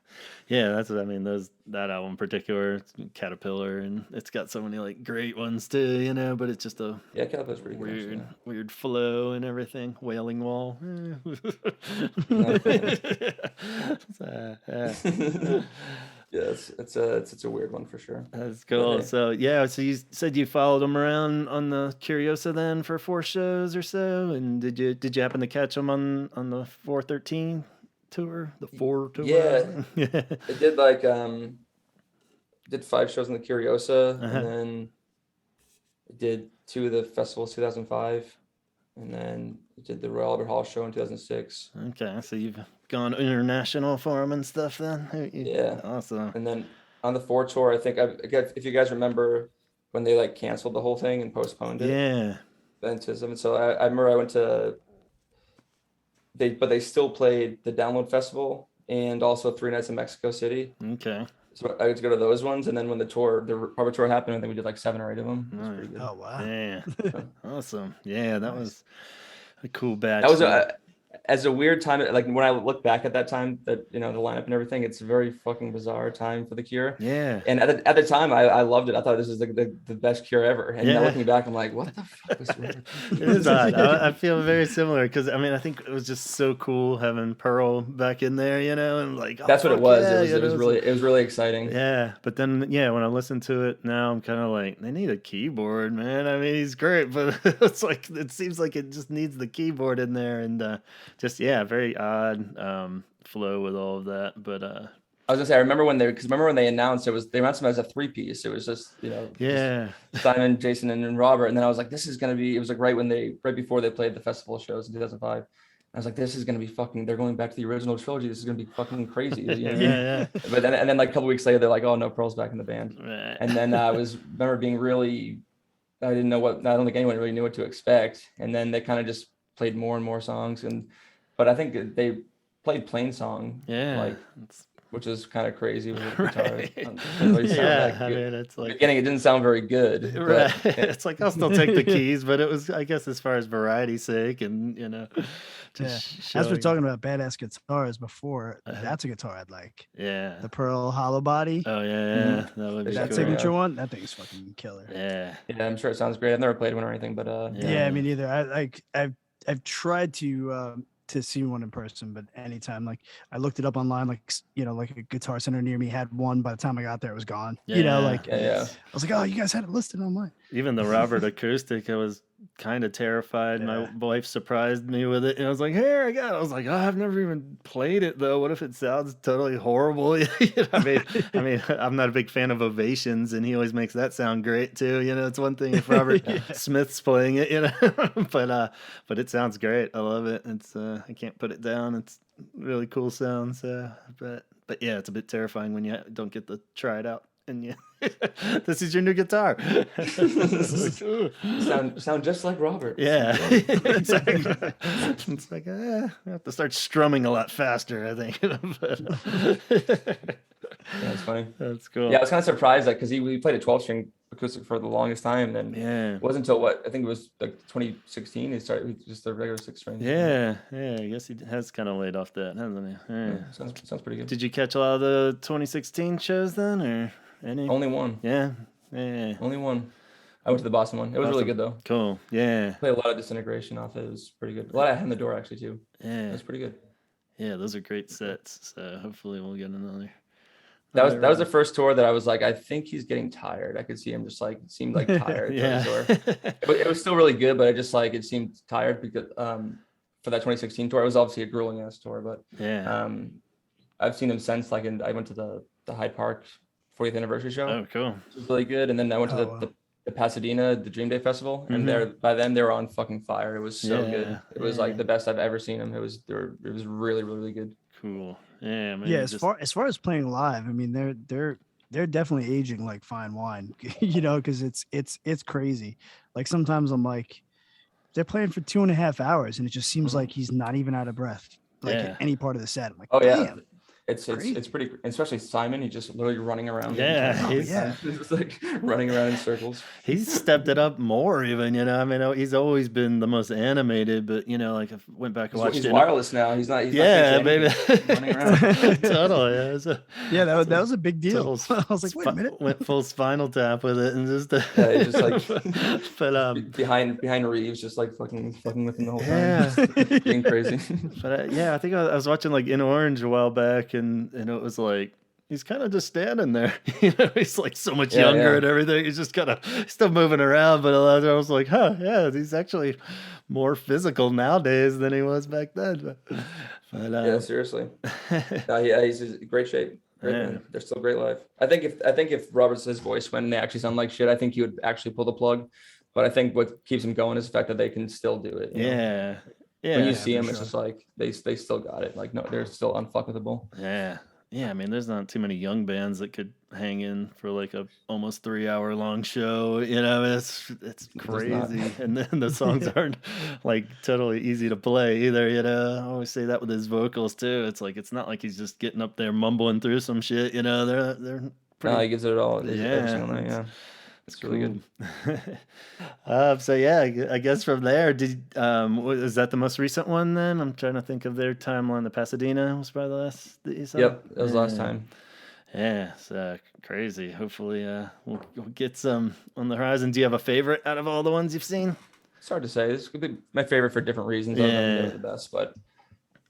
Yeah, that's what I mean. That album in particular, Caterpillar, and it's got so many like great ones too, but it's just a Caterpillar's pretty weird flow and everything. Wailing Wall. Yeah, it's a weird one for sure. That's cool. So you said you followed them around on the Curiosa then for 4 shows or so, and did you happen to catch them on the 413 tour, the 4 tour? Yeah, I did like did 5 shows in the Curiosa, and then I did 2 of the festivals 2005, and then I did the Royal Albert Hall show in 2006. Okay, so you've gone international for them and stuff then? Yeah. Awesome. And then on the 4 tour, I think if you guys remember when they like canceled the whole thing and postponed it. Yeah. So I remember I went to but they still played the Download Festival and also 3 nights in Mexico City. Okay. So I got to go to those ones, and then when the Republic tour happened, I think we did like 7 or 8 of them. Nice. Pretty good. Oh wow! Yeah, awesome. Yeah, that was a cool batch. That was as a weird time. Like when I look back at that time, that the lineup and everything, it's a very fucking bizarre time for the Cure. Yeah. And at the time, I loved it. I thought this was the best Cure ever. And now looking back, I'm like, what the fuck was weird? It is odd. I feel very similar because I think it was just so cool having Pearl back in there, and like that's what it was. Yeah, it was really exciting. Yeah, but then when I listen to it now, I'm kind of like, they need a keyboard, man. I mean, he's great, but it's like it seems like it just needs the keyboard in there, and very odd flow with all of that. But I was gonna say, I remember when they announced they announced them as a 3-piece. It was just Simon, Jason, and Robert, and then I was like, this is gonna be. It was like right before they played the festival shows in 2005. I was like, this is gonna be fucking. They're going back to the original trilogy. This is gonna be fucking crazy. Yeah. But then like a couple weeks later, they're like, oh no, Pearl's back in the band. Right. And then I remember being really. I didn't know I don't think anyone really knew what to expect. And then they kind of just played more and more songs but I think they played Plain Song, which is kind of crazy with the guitar. It's like beginning, it didn't sound very good. Right. It's like I'll still take the keys, but it was, I guess, as far as variety's sake, and as we're talking about badass guitars before, that's a guitar I'd like. Yeah. The Pearl hollow body. Oh yeah, that would be that cool. signature one. That thing's fucking killer. Yeah. Yeah, I'm sure it sounds great. I've never played one or anything, but yeah, me neither. I've tried to see one in person, but anytime, like, I looked it up online, like, like a Guitar Center near me had one. By the time I got there, it was gone. Like, yeah. I was like, oh, you guys had it listed online. Even the Robert acoustic, I was kind of terrified. Yeah. My wife surprised me with it, and I was like, "Here, I got it." I was like, "Oh, I've never even played it though. What if it sounds totally horrible?" I mean, I'm not a big fan of Ovations, and he always makes that sound great too. It's one thing if Robert Smith's playing it, but it sounds great. I love it. It's I can't put it down. It's really cool sounds. But yeah, it's a bit terrifying when you don't get to try it out. And yeah, this is your new guitar. sound just like Robert. Yeah, exactly. It's like I have to start strumming a lot faster, I think. That's funny. That's cool. Yeah, I was kind of surprised because we played a 12-string acoustic for the longest time, and it wasn't until I think it was like 2016 he started with just a regular 6-string. Yeah. I guess he has kind of laid off that, hasn't he? Yeah. Sounds pretty good. Did you catch a lot of the 2016 shows then, or any? Only one. Yeah. Only one. I went to the Boston one. It was really good though. Cool. Yeah. Played a lot of Disintegration off it. It was pretty good. A lot of Hand the Door actually too. Yeah. It was pretty good. Yeah, those are great sets. So hopefully we'll get another. That was the first tour that I was like, I think he's getting tired. I could see him just like seemed like tired. Yeah. But it was still really good, but I just like it seemed tired because for that 2016 tour, it was obviously a grueling ass tour, but I've seen him since. Like, I went to the Hyde Park 40th anniversary show. Oh, cool. It was really good. And then I went to the Pasadena, the Dream Day Festival, and by then they were on fucking fire. It was so good. It was like the best I've ever seen them. It was really, really, really good. Cool. Yeah, man. Yeah, as far as playing live, I mean, they're definitely aging like fine wine, because it's crazy. Like sometimes I'm like, they're playing for 2.5 hours, and it just seems like he's not even out of breath, like at any part of the set. I'm like, damn. It's pretty, especially Simon. He's just literally running around. He's just like running around in circles. He's stepped it up more, even. I mean, he's always been the most animated, but like I went back and watched it. He's wireless now. He's not. Baby. Running around. Totally. Yeah, that was a big deal. I was like, wait a minute. Went full Spinal Tap with it, and just just like. But behind Reeves, just like fucking with him the whole time. Being crazy. But I think I was watching like In Orange a while back. And it was like he's kind of just standing there, he's like so much younger and everything. He's just kind of still moving around, but I was like, he's actually more physical nowadays than he was back then. But seriously, he's in great shape. Great man. They're still great live. I think if Robert's his voice when they actually sound like shit, I think he would actually pull the plug. But I think what keeps him going is the fact that they can still do it. Yeah. When you see them, it's just like they still got it. Like, no, they're still unfuckable. Yeah. I mean, there's not too many young bands that could hang in for like a almost 3-hour long show. It's crazy, and then the songs aren't like totally easy to play either. I always say that with his vocals too. It's like it's not like he's just getting up there mumbling through some shit. They're pretty. No, he gives it all. Every single night. Yeah. It's really good. I guess from there, is that the most recent one then? I'm trying to think of their timeline. The Pasadena was probably the last that you saw? Yep, that was last time. Yeah, it's crazy. Hopefully we'll get some on the horizon. Do you have a favorite out of all the ones you've seen? It's hard to say. This could be my favorite for different reasons. I don't know if they're the best, but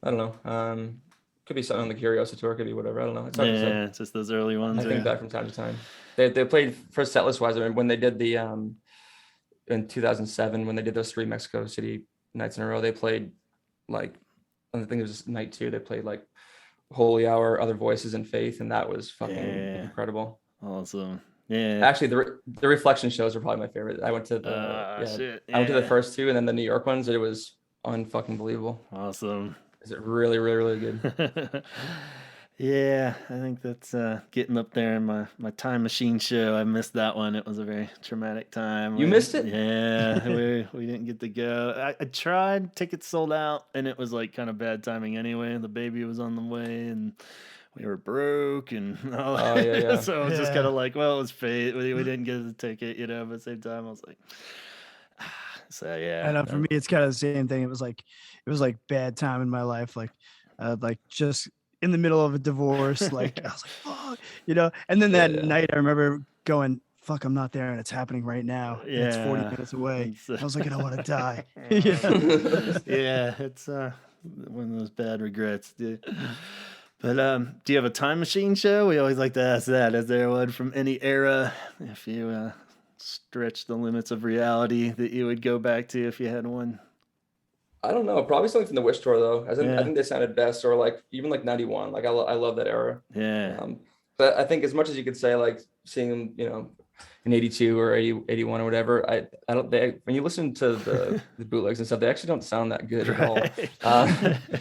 I don't know. Could be something on the Curiosity tour, could be whatever. I don't know. It's hard to say. It's just those early ones. I think back from time to time. They played for setlist wise. When they did the in 2007 when they did those 3 Mexico City nights in a row, they played like I think it was night 2. They played like Holy Hour, Other Voices, and Faith, and that was fucking incredible. Awesome. Yeah. Actually, the Reflection shows are probably my favorite. I went to the I went to the first 2, and then the New York ones. It was unfucking believable. Awesome. Is it really, really, really good? Yeah, I think that's getting up there in my Time Machine show. I missed that one. It was a very traumatic time. You missed it? Yeah, we didn't get to go. I tried. Tickets sold out, and it was like kind of bad timing anyway. The baby was on the way, and we were broke, and all that. Yeah. So it was just kind of like, well, it was fate. We didn't get the ticket, but at the same time, I was like, so yeah. I know for me, it's kind of the same thing. It was like bad time in my life, like just in the middle of a divorce. Like I was like, fuck, and then that night I remember going, fuck, I'm not there and it's happening right now. And it's 40 minutes away. I was like, I want to die. Yeah, it's one of those bad regrets, dude. But do you have a time machine show? We always like to ask that. Is there one from any era, if you stretch the limits of reality, that you would go back to if you had one? I don't know. Probably something from the Wish tour though. I think they sounded best, or like even like 91. Like I love that era. Yeah. But I think as much as you could say like seeing them, you know, in 82 or 80, 81 or whatever, I don't, when you listen to the bootlegs and stuff, they actually don't sound that good at all.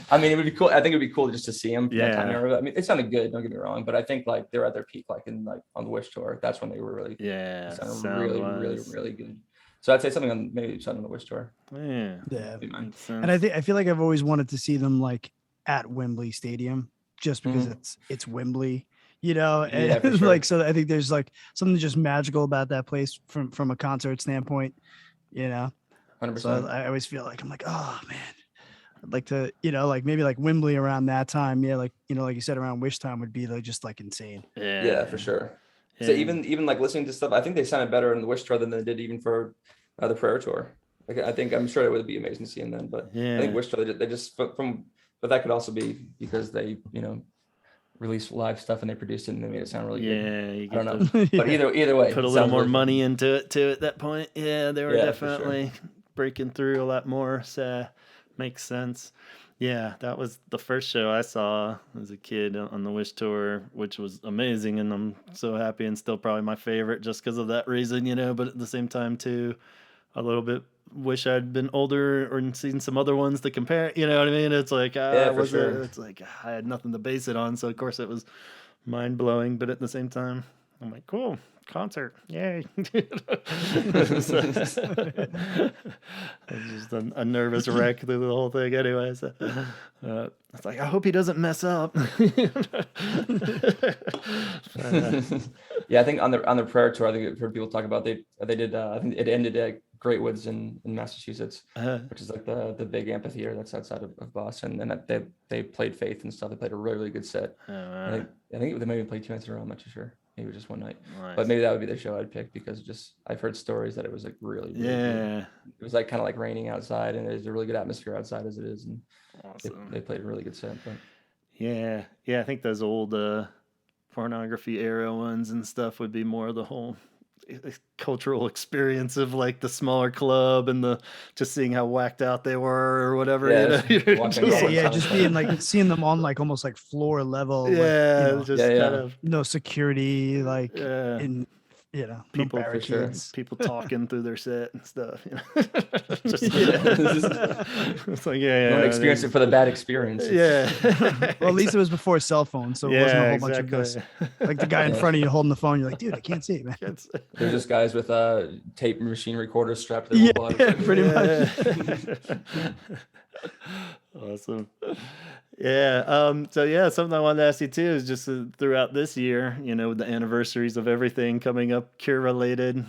I mean, it would be cool. I think it'd be cool just to see them from that time era. I mean, it sounded good, don't get me wrong, but I think like they're at their peak, like in like on the Wish tour. That's when they were really, really good. So I'd say something on maybe something on the Wish tour. Yeah. And I feel like I've always wanted to see them like at Wembley Stadium, just because it's Wembley. You know, and sure. Like, so I think there's like something just magical about that place from a concert standpoint, you know. 100%. So I always feel like I'm like, oh man, I'd like to, you know, like maybe like Wembley around that time, like, you know, like you said, around Wish time would be like just like insane. Yeah, for sure. Yeah. So even like listening to stuff, I think they sounded better in the Wish tour than they did even for the Prayer tour. Like I'm sure it would be amazing to see them then, but I think Wish tour they just but that could also be because they, you know, released live stuff and they produced it and they made it sound really good. I don't know. But either way, put a little more money into it too at that point. Yeah, they were definitely breaking through a lot more. So makes sense. Yeah, that was the first show I saw as a kid on the Wish tour, which was amazing, and I'm so happy and still probably my favorite just because of that reason, you know, but at the same time too, a little bit wish I'd been older or seen some other ones to compare. You know what I mean? It's like, it's like I had nothing to base it on. So of course it was mind blowing, but at the same time, I'm like, cool concert. Yay. I was just a nervous wreck through the whole thing anyway. So it's like, I hope he doesn't mess up. Yeah, I think on the Prayer tour, I think I've heard people talk about they did I think it ended at Great Woods in Massachusetts, which is like the big amphitheater that's outside of Boston, and they played Faith and stuff. They played a really good set. I think they maybe played 2 nights in a row. I'm not too sure. Maybe just one night. Nice. But maybe that would be the show I'd pick because I've heard stories that it was like really good. It was like kind of like raining outside, and there's a really good atmosphere outside as it is, and awesome. They played a really good set. But I think those old pornography era ones and stuff would be more of the whole cultural experience of like the smaller club and the just seeing how whacked out they were or whatever. Just being like seeing them on like almost like floor level. Kind of no security, like in people no barricades. People talking through their set and stuff. You know? It's like don't experience it for the bad experience. Well, at least it was before cell phones, so it wasn't a whole bunch of this. Like the guy in front of you holding the phone, you're like, dude, I can't see it, man. There's just guys with tape machine recorders strapped to their whole body. Pretty much. Awesome. So something I wanted to ask you too is just throughout this year, you know, with the anniversaries of everything coming up Cure related,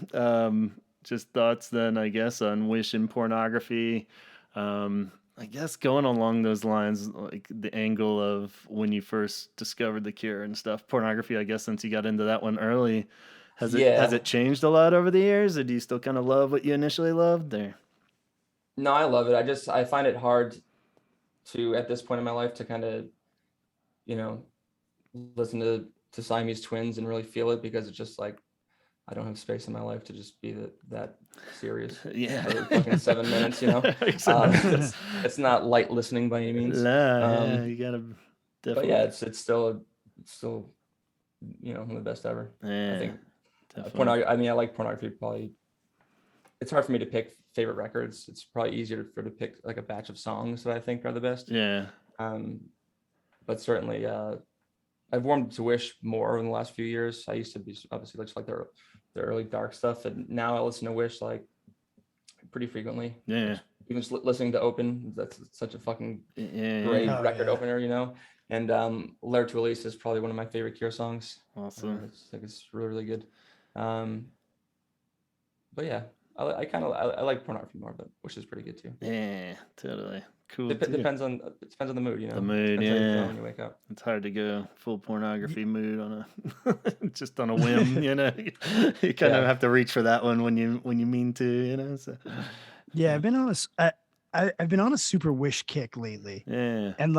just thoughts then, I guess, on Wish and pornography. I guess going along those lines, like the angle of when you first discovered the Cure and stuff, pornography, I guess, since you got into that one early, has it changed a lot over the years, or do you still kind of love what you initially loved there? No, I love it. I find it hard to, at this point in my life, to kind of, you know, listen to Siamese Twins and really feel it, because it's just like, I don't have space in my life to just be that serious. For fucking 7 minutes, you know. It's not light listening by any means. You gotta definitely. But it's still, you know, one of the best ever. I think. I like pornography. Probably, it's hard for me to pick favorite records. It's probably easier to pick like a batch of songs that I think are the best. But certainly, I've warmed to Wish more in the last few years. I used to be obviously just like the early dark stuff, and now I listen to Wish like pretty frequently. Even just listening to Open, that's such a fucking great record opener, you know. And Lair to Elise is probably one of my favorite Cure songs. Awesome. It's really, really good. But I like pornography more, but which is pretty good too. Yeah, totally. Cool. Depends on the mood, you know. The mood, depends yeah. how you feel when you wake up. It's hard to go full pornography mood on a just on a whim, you know. You kind of have to reach for that one when you mean to, you know. So. Yeah, I've been on I've been on a super Wish kick lately. Yeah. And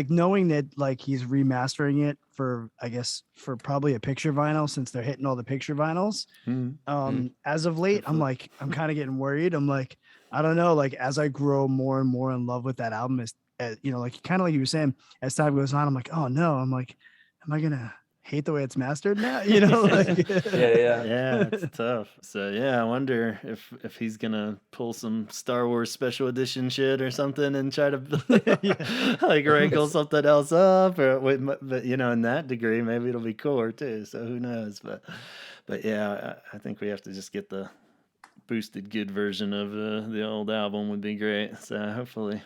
knowing that like he's remastering it for, I guess, for probably a picture vinyl, since they're hitting all the picture vinyls. As of late, I'm kind of getting worried. I'm like, I don't know, like as I grow more and more in love with that album, you know, like kind of like you were saying, as time goes on, I'm like, oh no, I'm like, am I gonna hate the way it's mastered now? You know, like yeah, it's tough. So yeah, I wonder if he's gonna pull some Star Wars special edition shit or something and try to like wrinkle something else up, but you know, in that degree, maybe it'll be cooler too. So who knows? But yeah, I think we have to just get the boosted good version of the old album would be great. So hopefully,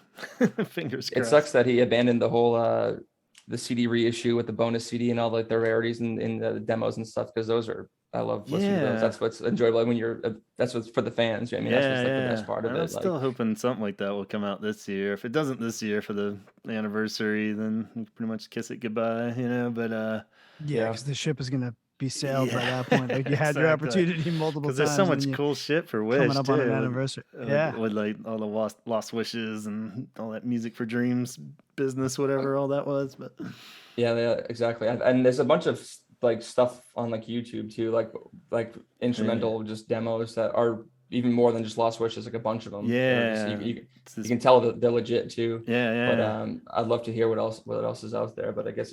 fingers crossed. It sucks that he abandoned the whole the CD reissue with the bonus CD and all like the rarities in the demos and stuff, because I love listening to those. That's what's enjoyable when that's what's for the fans. I mean, that's what's like the best part of it. I'm still hoping something like that will come out this year. If it doesn't this year for the anniversary, then we pretty much kiss it goodbye, you know. But because the ship is gonna be sailed by that point. Like you had your opportunity multiple times. Because there's so much cool shit for Wish coming up too, on an anniversary. with like all the lost wishes and all that Music for Dreams business, whatever all that was. But yeah, exactly. And there's a bunch of like stuff on like YouTube too, like instrumental just demos that are even more than just Lost Wishes, like a bunch of them. You can tell that they're legit too. But I'd love to hear what else is out there. But I guess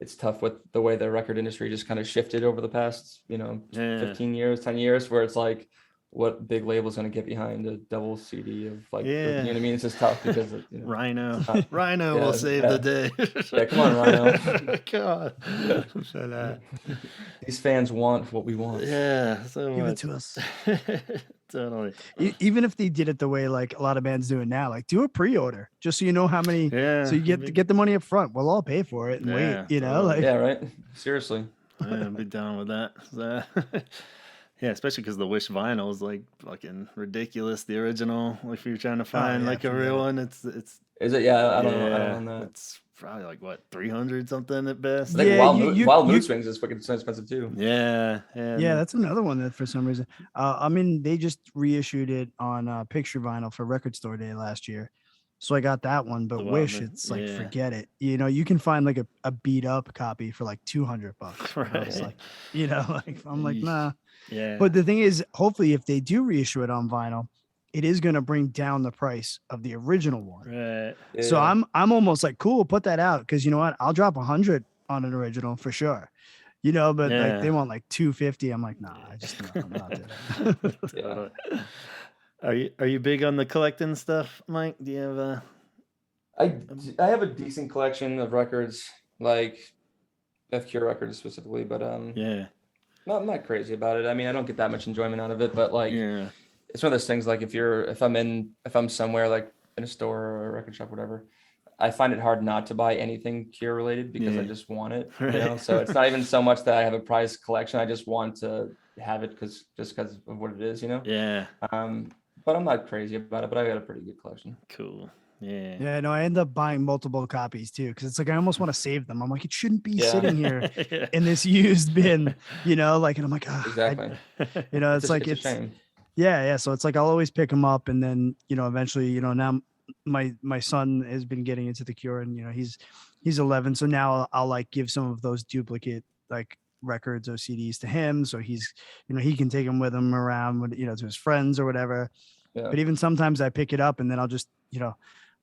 it's tough with the way the record industry just kind of shifted over the past, 15 years, 10 years, where it's like, what big label is going to get behind a double CD of like, you know what I mean? It's just tough because Rhino will save the day. Yeah, come on, Rhino. God. These fans want what we want. Yeah, so give it to us. Totally. Even if they did it the way like a lot of bands do it now, like do a pre-order just so you know how many. So you get the money up front. We'll all pay for it and wait. You know, like right. Seriously. I'd be down with that. So, yeah, especially because the Wish vinyl is like fucking ridiculous. The original, if you're trying to find like a real one, it's. Is it? Yeah, I don't know. It's probably like what 300 something at best. Like Wild Mood Swings is fucking so expensive too. Yeah, that's another one that for some reason. I mean, they just reissued it on picture vinyl for Record Store Day last year, so I got that one. But Wish, it's like forget it. You know, you can find like a beat up copy for like $200. Right. It's like, like I'm like nah. Yeah. But the thing is, hopefully, if they do reissue it on vinyl, it is going to bring down the price of the original one. Right. Yeah. So I'm almost like, cool, put that out, because you know what? I'll drop 100 on an original for sure. You know, but like they want like 250. I'm like, nah, I'm not doing that. Are you big on the collecting stuff, Mike? Do you have I have a decent collection of records, like FQ records specifically, but I'm not crazy about it. I mean, I don't get that much enjoyment out of it, but like it's one of those things, like if I'm somewhere like in a store or a record shop, whatever, I find it hard not to buy anything Cure related because I just want it. You know? So it's not even so much that I have a prized collection. I just want to have it because of what it is, you know? Yeah. But I'm not crazy about it, but I got a pretty good collection. Cool. Yeah. Yeah, no, I end up buying multiple copies too, because it's like I almost want to save them. I'm like, it shouldn't be sitting here in this used bin, you know, like, and I'm like, exactly. It's like it's a shame. Yeah. So it's like I'll always pick them up, and then eventually, now my son has been getting into the Cure, and he's 11, so now I'll like give some of those duplicate like records or CDs to him, so he's he can take them with him around with to his friends or whatever. Yeah. But even sometimes I pick it up and then I'll just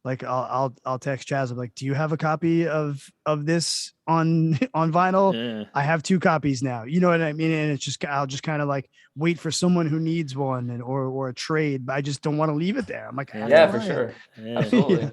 like I'll text Chaz. I'm like, do you have a copy of this on vinyl? Yeah. I have 2 copies now. You know what I mean? And it's just I'll just kind of like wait for someone who needs one or a trade, but I just don't want to leave it there. I'm like, yeah, for sure. Yeah. Absolutely.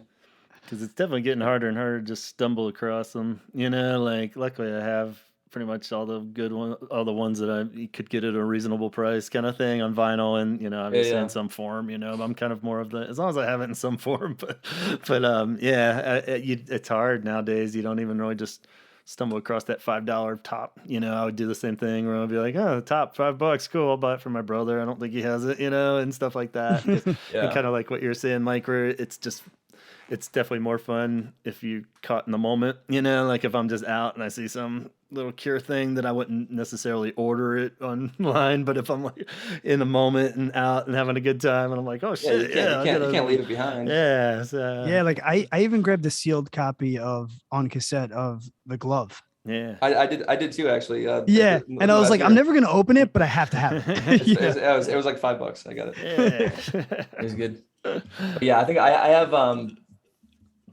Because it's definitely getting harder and harder to just stumble across them. Like luckily I have pretty much all the good ones, all the ones that I could get at a reasonable price kind of thing on vinyl, and obviously in some form. I'm kind of more of the, as long as I have it in some form. But it's hard nowadays. You don't even really just stumble across that $5 top, I would do the same thing where I'd be like, oh, the top $5, cool, I'll buy it for my brother. I don't think he has it, and stuff like that. And kind of like what you're saying, Mike, where it's definitely more fun if you caught in the moment, like if I'm just out and I see some little Cure thing that I wouldn't necessarily order it online, but if I'm like in the moment and out and having a good time and I'm like, oh shit, you can't leave it behind. Yeah. So, yeah, like I even grabbed a sealed copy on cassette of The Glove. Yeah, I did too, actually. And I was like, I'm never gonna open it, but I have to have it. It was like $5. I got it. Yeah. It was good. But yeah, I think I have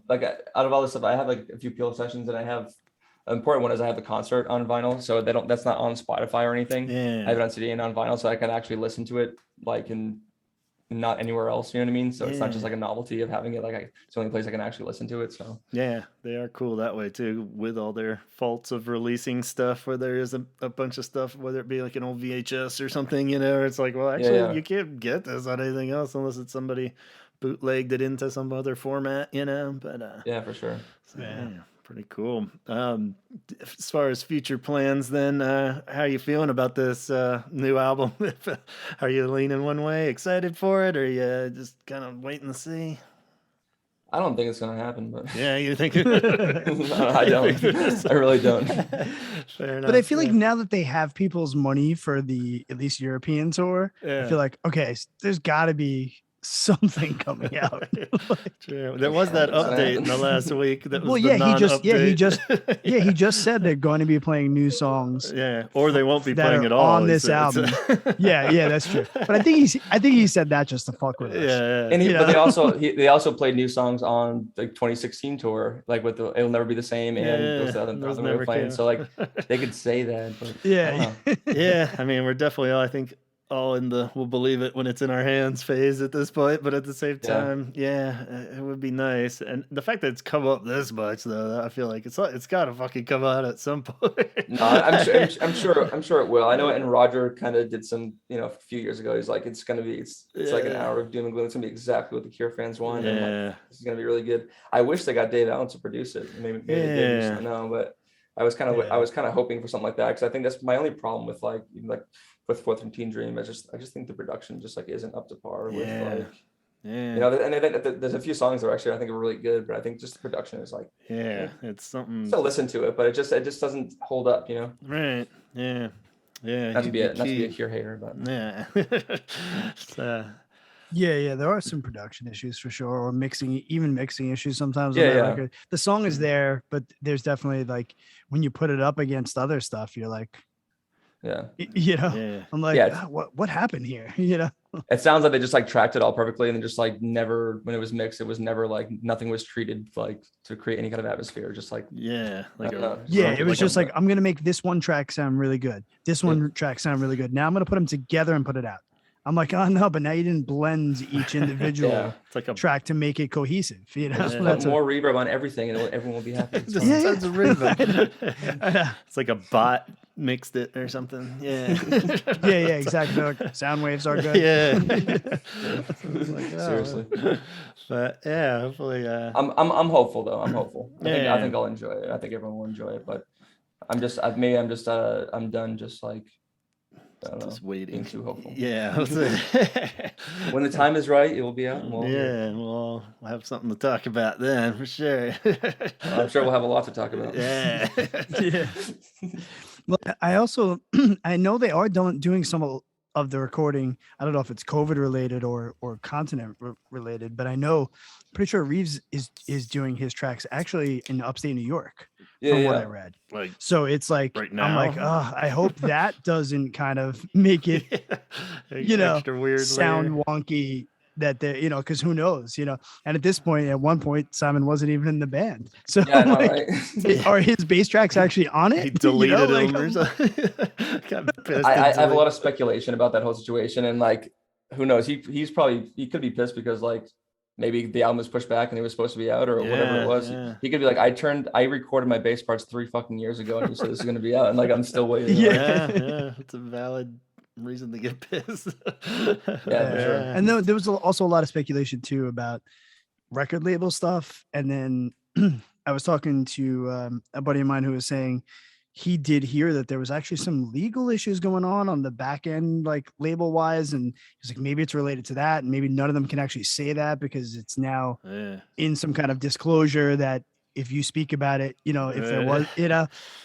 like out of all this stuff, I have like a few Peel sessions, and I have an important one is I have the concert on vinyl, so that's not on Spotify or anything. Yeah. I have it on CD and on vinyl, so I can actually listen to it like in not anywhere else, you know what I mean? So it's not just like a novelty of having it, like it's the only place I can actually listen to it. So yeah, they are cool that way too, with all their faults of releasing stuff where there is a bunch of stuff, whether it be like an old VHS or something, it's like, well, actually you can't get this on anything else unless it's somebody bootlegged it into some other format, but yeah, for sure. So, yeah, pretty cool. As far as future plans, then, how are you feeling about this new album? Are you leaning one way, excited for it, or you just kind of waiting to see? I don't think it's gonna happen, but yeah, you think? No, I don't. I really don't. Fair enough. But I feel like now that they have people's money for the at least European tour, I feel like okay, there's got to be something coming out. True. There was that update in the last week. That was he just said they're going to be playing new songs. Yeah, or they won't be playing at all on this album. Yeah, that's true. But I think he said that just to fuck with us. Yeah. And they also played new songs on the 2016 tour, like with the "It'll Never Be the Same" and those other they were playing. So like they could say that. But yeah. I mean, we're definitely I think all in the we'll believe it when it's in our hands phase at this point, but at the same time, it would be nice. And the fact that it's come up this much, though, I feel like it's got to fucking come out at some point. No, I'm sure it will. I know, and Roger kind of did some, a few years ago. He's like, it's like an hour of doom and gloom. It's gonna be exactly what the Cure fans want. Yeah, and like, this is gonna be really good. I wish they got Dave Allen to produce it. Maybe they didn't. No, but I was kind of hoping for something like that, because I think that's my only problem with with 413 Dream. I just think the production just like isn't up to par with and there's a few songs that actually I think are really good, but I think just the production is like it's something. Still listen to it, but it just doesn't hold up, Right. Yeah. Not to be a Cure hater, but yeah, there are some production issues for sure, or mixing issues sometimes on that record. The song is there, but there's definitely like when you put it up against other stuff, you're like, I'm like, what happened here? It sounds like they just like tracked it all perfectly, and then just like never, when it was mixed, it was never like nothing was treated like to create any kind of atmosphere. Just like it was just like I'm gonna make this one track sound really good. This one track sound really good. Now I'm gonna put them together and put it out. I'm like, oh no, but now you didn't blend each individual it's like a track to make it cohesive. That's more reverb on everything, and everyone will be happy. It's like a bot mixed it or something. Yeah, exactly. Like, sound waves are good. Seriously. But hopefully. I'm hopeful though. I'm hopeful. I think I'll enjoy it. I think everyone will enjoy it. But I'm done. Just like. Just waiting. Being too hopeful. Yeah. When the time is right, it will be out. We'll have something to talk about then for sure. I'm sure we'll have a lot to talk about. Yeah. Well, I know they are doing some of the recording. I don't know if it's COVID related or continent related, but I know, pretty sure Reeves is doing his tracks actually in upstate New York. From what I read. Like, so it's like, right now? I'm like, I hope that doesn't kind of make it, extra weird sound wonky that they, because who knows, and at this point, at one point, Simon wasn't even in the band. So are his bass tracks actually on it? He deleted them or something. I have a lot of speculation about that whole situation, and like, who knows? He could be pissed because like, maybe the album was pushed back and it was supposed to be out or whatever it was. Yeah. He could be like, I recorded my bass parts 3 fucking years ago and you said this is going to be out. And like, I'm still waiting. Yeah. It's a valid reason to get pissed. For sure. And there was also a lot of speculation too about record label stuff. And then I was talking to a buddy of mine who was saying he did hear that there was actually some legal issues going on the back end, like label wise. And he's like, maybe it's related to that. And maybe none of them can actually say that because it's now in some kind of disclosure that if you speak about it, you know, if there was,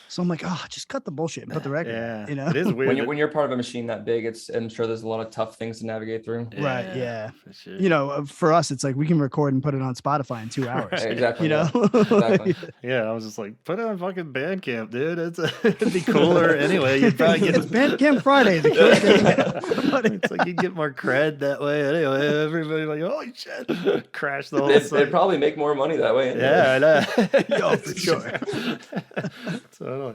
so I'm like, oh, just cut the bullshit and put the record out, you know? It is weird. When you're part of a machine that big, I'm sure there's a lot of tough things to navigate through. Right. Yeah. For sure. You know, for us, it's like we can record and put it on Spotify in 2 hours. Right, exactly. You know? Exactly. Yeah. I was just like, put it on fucking Bandcamp, dude. It'd be cooler anyway. You'd probably get it's Bandcamp Friday. It's like you'd get more cred that way anyway. Everybody like, holy shit, crash the whole they'd probably make more money that way. Anyway. Yeah, I know. Yo, for sure. So,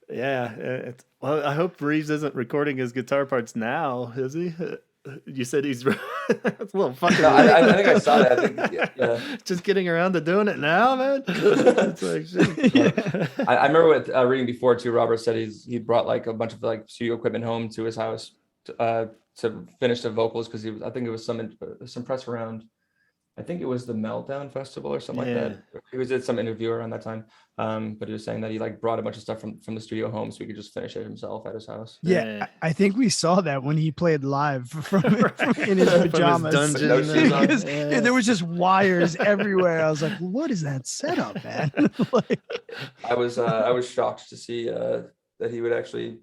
yeah. Well, I hope Reeves isn't recording his guitar parts now, is he? You said he's it's a little fucking. No, I think I saw that. I think, yeah. Just getting around to doing it now, man. It's like, shit. I remember with reading before too. Robert said he brought like a bunch of like studio equipment home to his house to finish the vocals because I think it was some press around. I think it was the Meltdown Festival or something like that. He was at some interview around that time. But he was saying that he like brought a bunch of stuff from the studio home so he could just finish it himself at his house. Yeah. I think we saw that when he played live from in his pajamas. From his dungeon. There was just wires everywhere. I was like, what is that setup, man? Like, I was shocked to see that he would actually,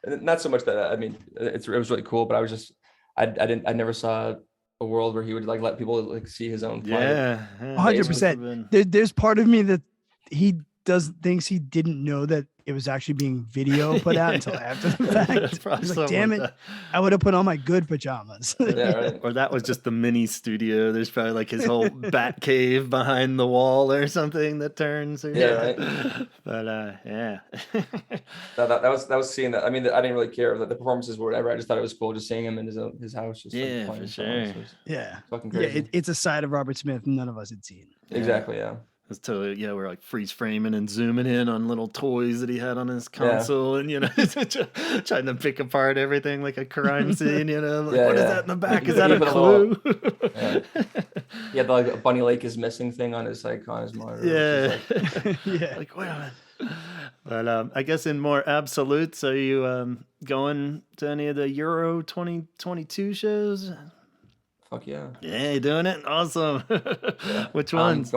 not so much that, I mean, it was really cool, but I was just, I never saw a world where he would like let people like see his own play. 100%. There's part of me that he thinks he didn't know that it was actually being video put out until after the fact. He's like, damn it, I would have put on my good pajamas. Yeah, right. Or that was just the mini studio. There's probably like his whole bat cave behind the wall or something that turns. Right. But yeah. that was seeing that. I mean, I didn't really care that the performances were whatever. I just thought it was cool just seeing him in his house. Just like, for sure. Yeah, fucking crazy. Yeah, it's a side of Robert Smith none of us had seen. Exactly. Yeah. It's totally, we're like freeze framing and zooming in on little toys that he had on his console, and trying to pick apart everything like a crime scene. Like, what is that in the back? Is that a clue? He had like a Bunny Lake is missing thing on his monitor. Yeah. Like, wait a minute. But I guess in more absolutes, are you going to any of the Euro 2022 shows? Fuck yeah. Yeah, you doing it? Awesome. Which ones?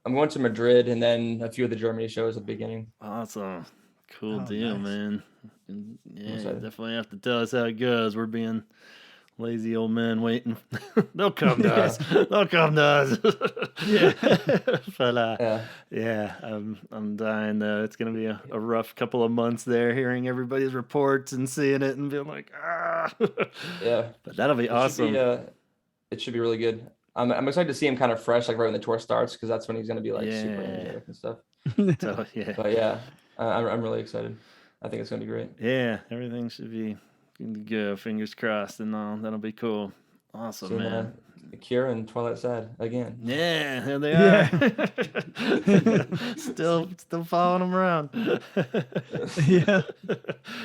I'm going to Madrid and then a few of the Germany shows at the beginning. Awesome. Cool deal, nice. Man. Yeah, you definitely have to tell us how it goes. We're being lazy old men waiting. They'll come to us. They'll come to us. But I'm dying though. It's gonna be a rough couple of months there, hearing everybody's reports and seeing it and being like, Yeah. But that'll be awesome. It should be really good. I'm excited to see him kind of fresh, like right when the tour starts, because that's when he's going to be like super energetic and stuff. So, But yeah, I'm really excited. I think it's going to be great. Yeah, everything should be good. Fingers crossed and all. That'll be cool. Awesome, man. Cure and Twilight Sad again. Yeah, here they are. Still following them around. Yeah,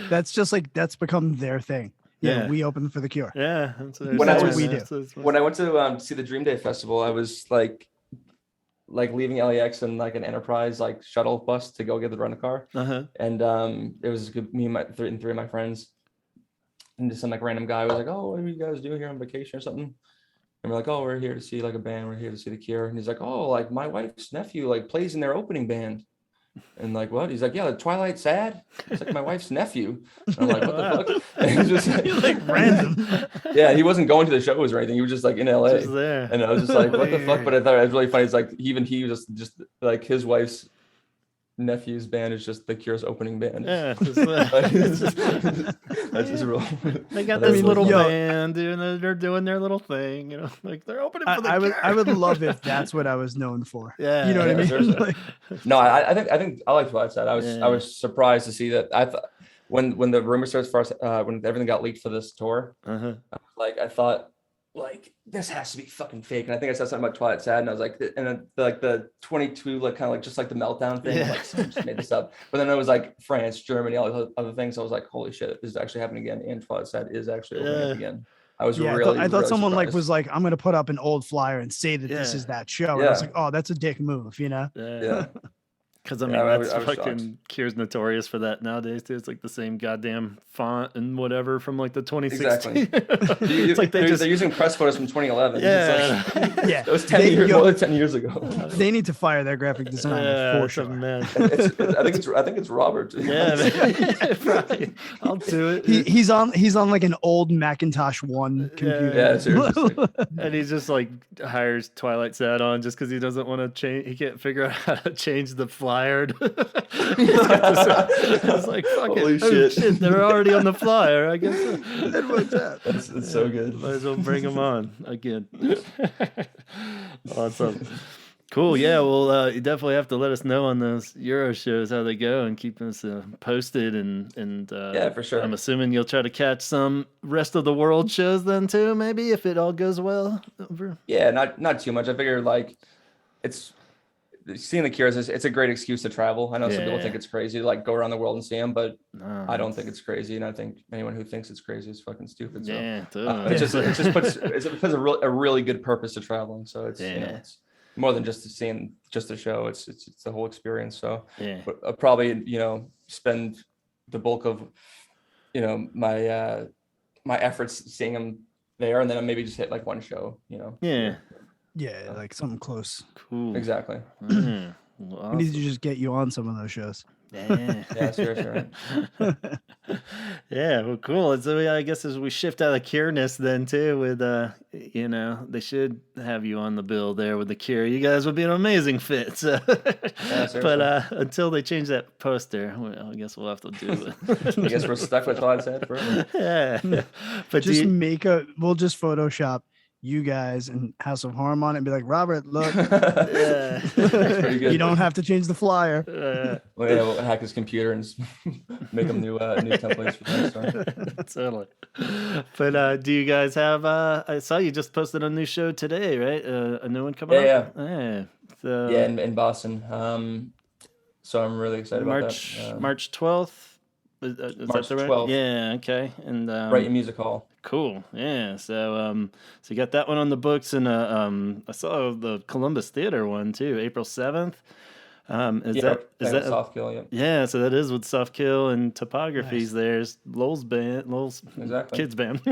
that's become their thing. Yeah, we opened for the Cure. Yeah, that's what we do. When I went to see the Dream Day Festival, I was like leaving LAX in like an Enterprise like shuttle bus to go get the rental car, and it was me and three of my friends, and just some like random guy was like, "Oh, what do you guys do here on vacation or something?" And we're like, "Oh, we're here to see like a band. We're here to see the Cure." And he's like, "Oh, like my wife's nephew like plays in their opening band." And like, what? He's like, yeah, the Twilight Sad. It's like my wife's nephew. And I'm like, what the fuck? And he's just like random. Yeah, he wasn't going to the shows or anything. He was just like in LA. Just there. And I was just like, what the fuck? But I thought it was really funny. It's like even he was just like his wife's nephew's band is just the Cure's opening band. Yeah, that's just real. They got this little band, dude, and they're doing their little thing, like they're opening for the Cure. I would love if that's what I was known for. Yeah, you know what I mean. Like, no, I think I like what I said. I was surprised to see that. I thought when the rumor starts first, when everything got leaked for this tour, I thought. Like this has to be fucking fake, and I think I said something about Twilight Sad, and I was like, and then like the 22, like kind of like just like the Meltdown thing, like someone just made this up. But then it was like France, Germany, all the other things. So I was like, holy shit, this is actually happening again, and Twilight Sad is actually opening up again. I was Yeah, really, I thought really someone surprised. was like, I'm gonna put up an old flyer and say that this is that show. And I was like, oh, that's a dick move, you know? Yeah. Because I mean, that's fucking Cure's notorious for that nowadays too. It's like the same goddamn font and whatever from like the 2016. Exactly. It's like they're using press photos from 2011. Yeah, it's like, yeah. It was 10 years, more than 10 years ago. They need to fire their graphic designer for sure. I think it's Robert. Yeah, probably. I'll do it. He's on like an old Macintosh 1 computer. Yeah, seriously. And he's just like hires Twilight Sad on just because he doesn't want to change. He can't figure out how to change the flyer. It's like fucking shit. They're already on the flyer. I guess it works out. It's so good. Might as well bring them on again. Awesome. Cool. Yeah. Well, you definitely have to let us know on those Euro shows how they go and keep us posted. And yeah, for sure. I'm assuming you'll try to catch some rest of the world shows then too, maybe if it all goes well. Yeah, not too much. I figure like it's seeing the Cures. It's a great excuse to travel. I know some people think it's crazy to like go around the world and see them, but I don't think it's crazy. And I think anyone who thinks it's crazy is fucking stupid. So it just puts a really good purpose to traveling. So it's it's more than just seeing just the show. It's the whole experience. So but I'll probably spend the bulk of my my efforts seeing them there, and then I'll maybe just hit like one show. Yeah, like something close. Cool. Exactly. Well, awesome. We need to just get you on some of those shows. Yeah, seriously. Yeah, well, cool. So I guess as we shift out of Cure-ness then too, with they should have you on the bill there with the Cure. You guys would be an amazing fit. So. But until they change that poster, well, I guess we'll have to do it. I guess we're stuck with Todd said forever. Yeah. But just we'll just Photoshop you guys and House of Harm on it and be like, Robert, look, you don't have to change the flyer. We'll hack his computer and make them new templates for the next time. Totally. But do you guys have? I saw you just posted a new show today, right? A new one coming up. Yeah, in Boston. So I'm really excited about that. March 12th. Is March that the right? 12th. Yeah. Okay. And right in Music Hall. Cool. Yeah. So so you got that one on the books, and I saw the Columbus Theater one too, April 7th. Is that Soft Kill? Yeah. Yeah. So that is with Soft Kill and Topographies. Nice. There's Lowell's kids band.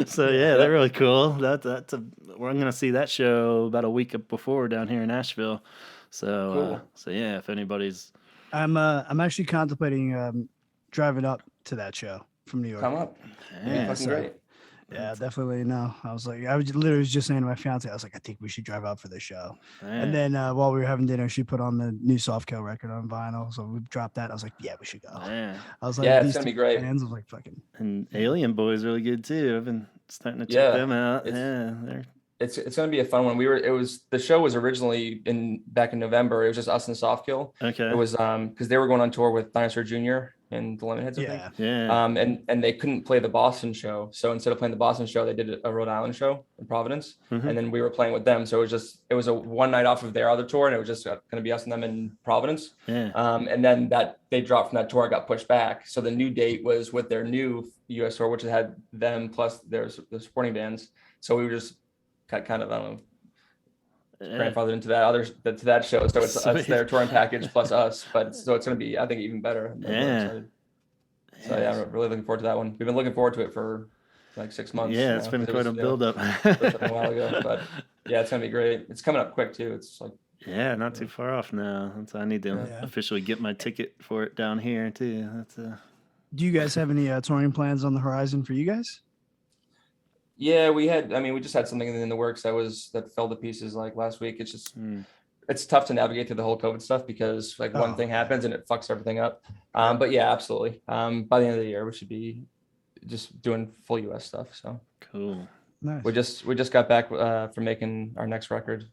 So they're really cool. We're gonna see that show about a week before down here in Nashville. So cool. So yeah, if anybody's, I'm actually contemplating driving up to that show from New York. Come up. Yeah, fucking great. Yeah, definitely. No, I was literally just saying to my fiance, I was like, I think we should drive up for the show. And then while we were having dinner, she put on the new Soft Kill record on vinyl. So we dropped that. I was like, yeah, we should go. I was like, it's going to be great. Fans, I was like, fucking. And Alien Boy's really good too. I've been starting to check them out. It's going to be a fun one. The show was originally back in November. It was just us and Soft Kill. Okay. It was because they were going on tour with Dinosaur Jr. and the Lemonheads, I think. Yeah. And they couldn't play the Boston show. So instead of playing the Boston show, they did a Rhode Island show in Providence. Mm-hmm. And then we were playing with them. So it was a one night off of their other tour, and it was just going to be us and them in Providence. Yeah. And then they dropped from that tour and got pushed back. So the new date was with their new US tour, which had them plus the supporting bands. So we were just kind of, I don't know, grandfathered into that show. So it's their touring package plus us, so it's going to be, I think, even better. So I'm really looking forward to that one. We've been looking forward to it for like 6 months. Yeah, it's been quite a build up. A while ago, but yeah, it's going to be great. It's coming up quick too. It's like not too far off now. So I need to officially get my ticket for it down here too. Do you guys have any touring plans on the horizon for you guys? Yeah, we just had something in the works that fell to pieces like last week. It's just it's tough to navigate through the whole COVID stuff because like one thing happens and it fucks everything up. But yeah, absolutely. By the end of the year, we should be just doing full US stuff. So cool. Nice. We just got back from making our next record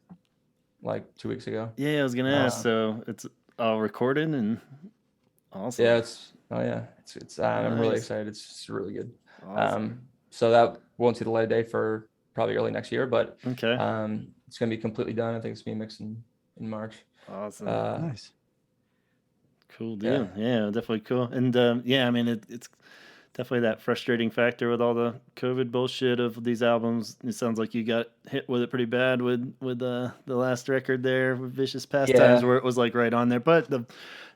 like 2 weeks ago. Yeah, I was gonna ask. So it's all recorded and awesome. Yeah, it's nice. I'm really excited. It's really good. Awesome. So that won't see the light of day for probably early next year, but okay. It's gonna be completely done. I think it's being mixed in March. Awesome. Nice. Cool deal. Yeah, definitely cool. And I mean it's definitely that frustrating factor with all the COVID bullshit of these albums. It sounds like you got hit with it pretty bad with the last record there with Vicious Pastimes, where it was like right on there. But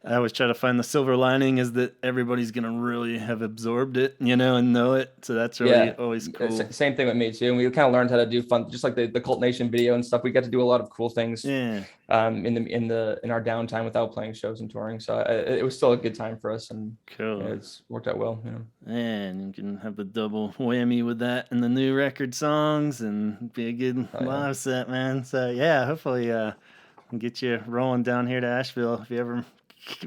I always try to find the silver lining is that everybody's gonna really have absorbed it, and know it. So that's really always cool. Same thing with me too. And we kind of learned how to do fun, just like the Cult Nation video and stuff. We got to do a lot of cool things. In our downtime without playing shows and touring. So it was still a good time for us, and cool. It's worked out well. And you can have the double whammy with that and the new record songs, and be a good live set, man. So hopefully can get you rolling down here to Asheville if you ever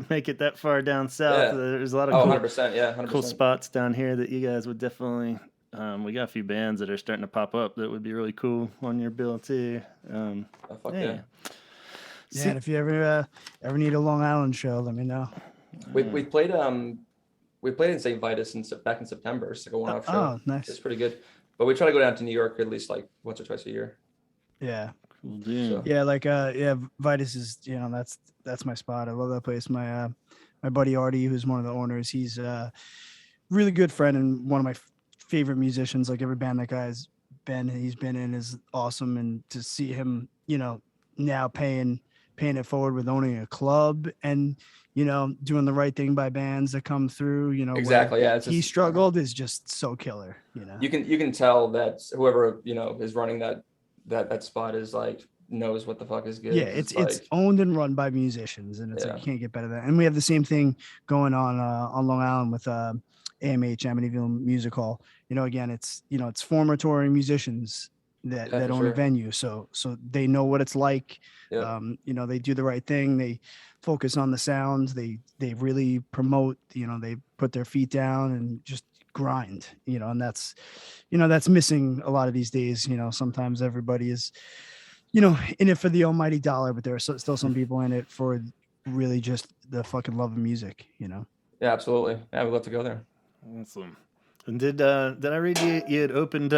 make it that far down south. There's a lot of 100%, cool spots down here that you guys would definitely. We got a few bands that are starting to pop up that would be really cool on your bill too. And if you ever need a Long Island show, let me know. We played in St. Vitus back in September. It's like a one-off show. Oh, nice. It's pretty good. But we try to go down to New York at least like once or twice a year. Yeah. Cool deal. So. Vitus is that's my spot. I love that place. My buddy Artie, who's one of the owners, he's a really good friend and one of my favorite musicians. Like every band that guy's he's been in is awesome, and to see him, now paying it forward with owning a club and doing the right thing by bands that come through, exactly. Yeah, he struggled is just so killer. You can tell that whoever is running that spot is like knows what the fuck is good. Yeah, it's owned and run by musicians, and it's like you can't get better than that. And we have the same thing going on Long Island with AMH, Amityville Music Hall. Again, it's former touring musicians that own a venue, so they know what it's like. They do the right thing. They focus on the sounds. They really promote. They put their feet down and just grind. And that's missing a lot of these days. Sometimes everybody is in it for the almighty dollar, but there are still some people in it for really just the fucking love of music. Yeah, absolutely. Yeah, we'd love to go there. Awesome. And did I read you had opened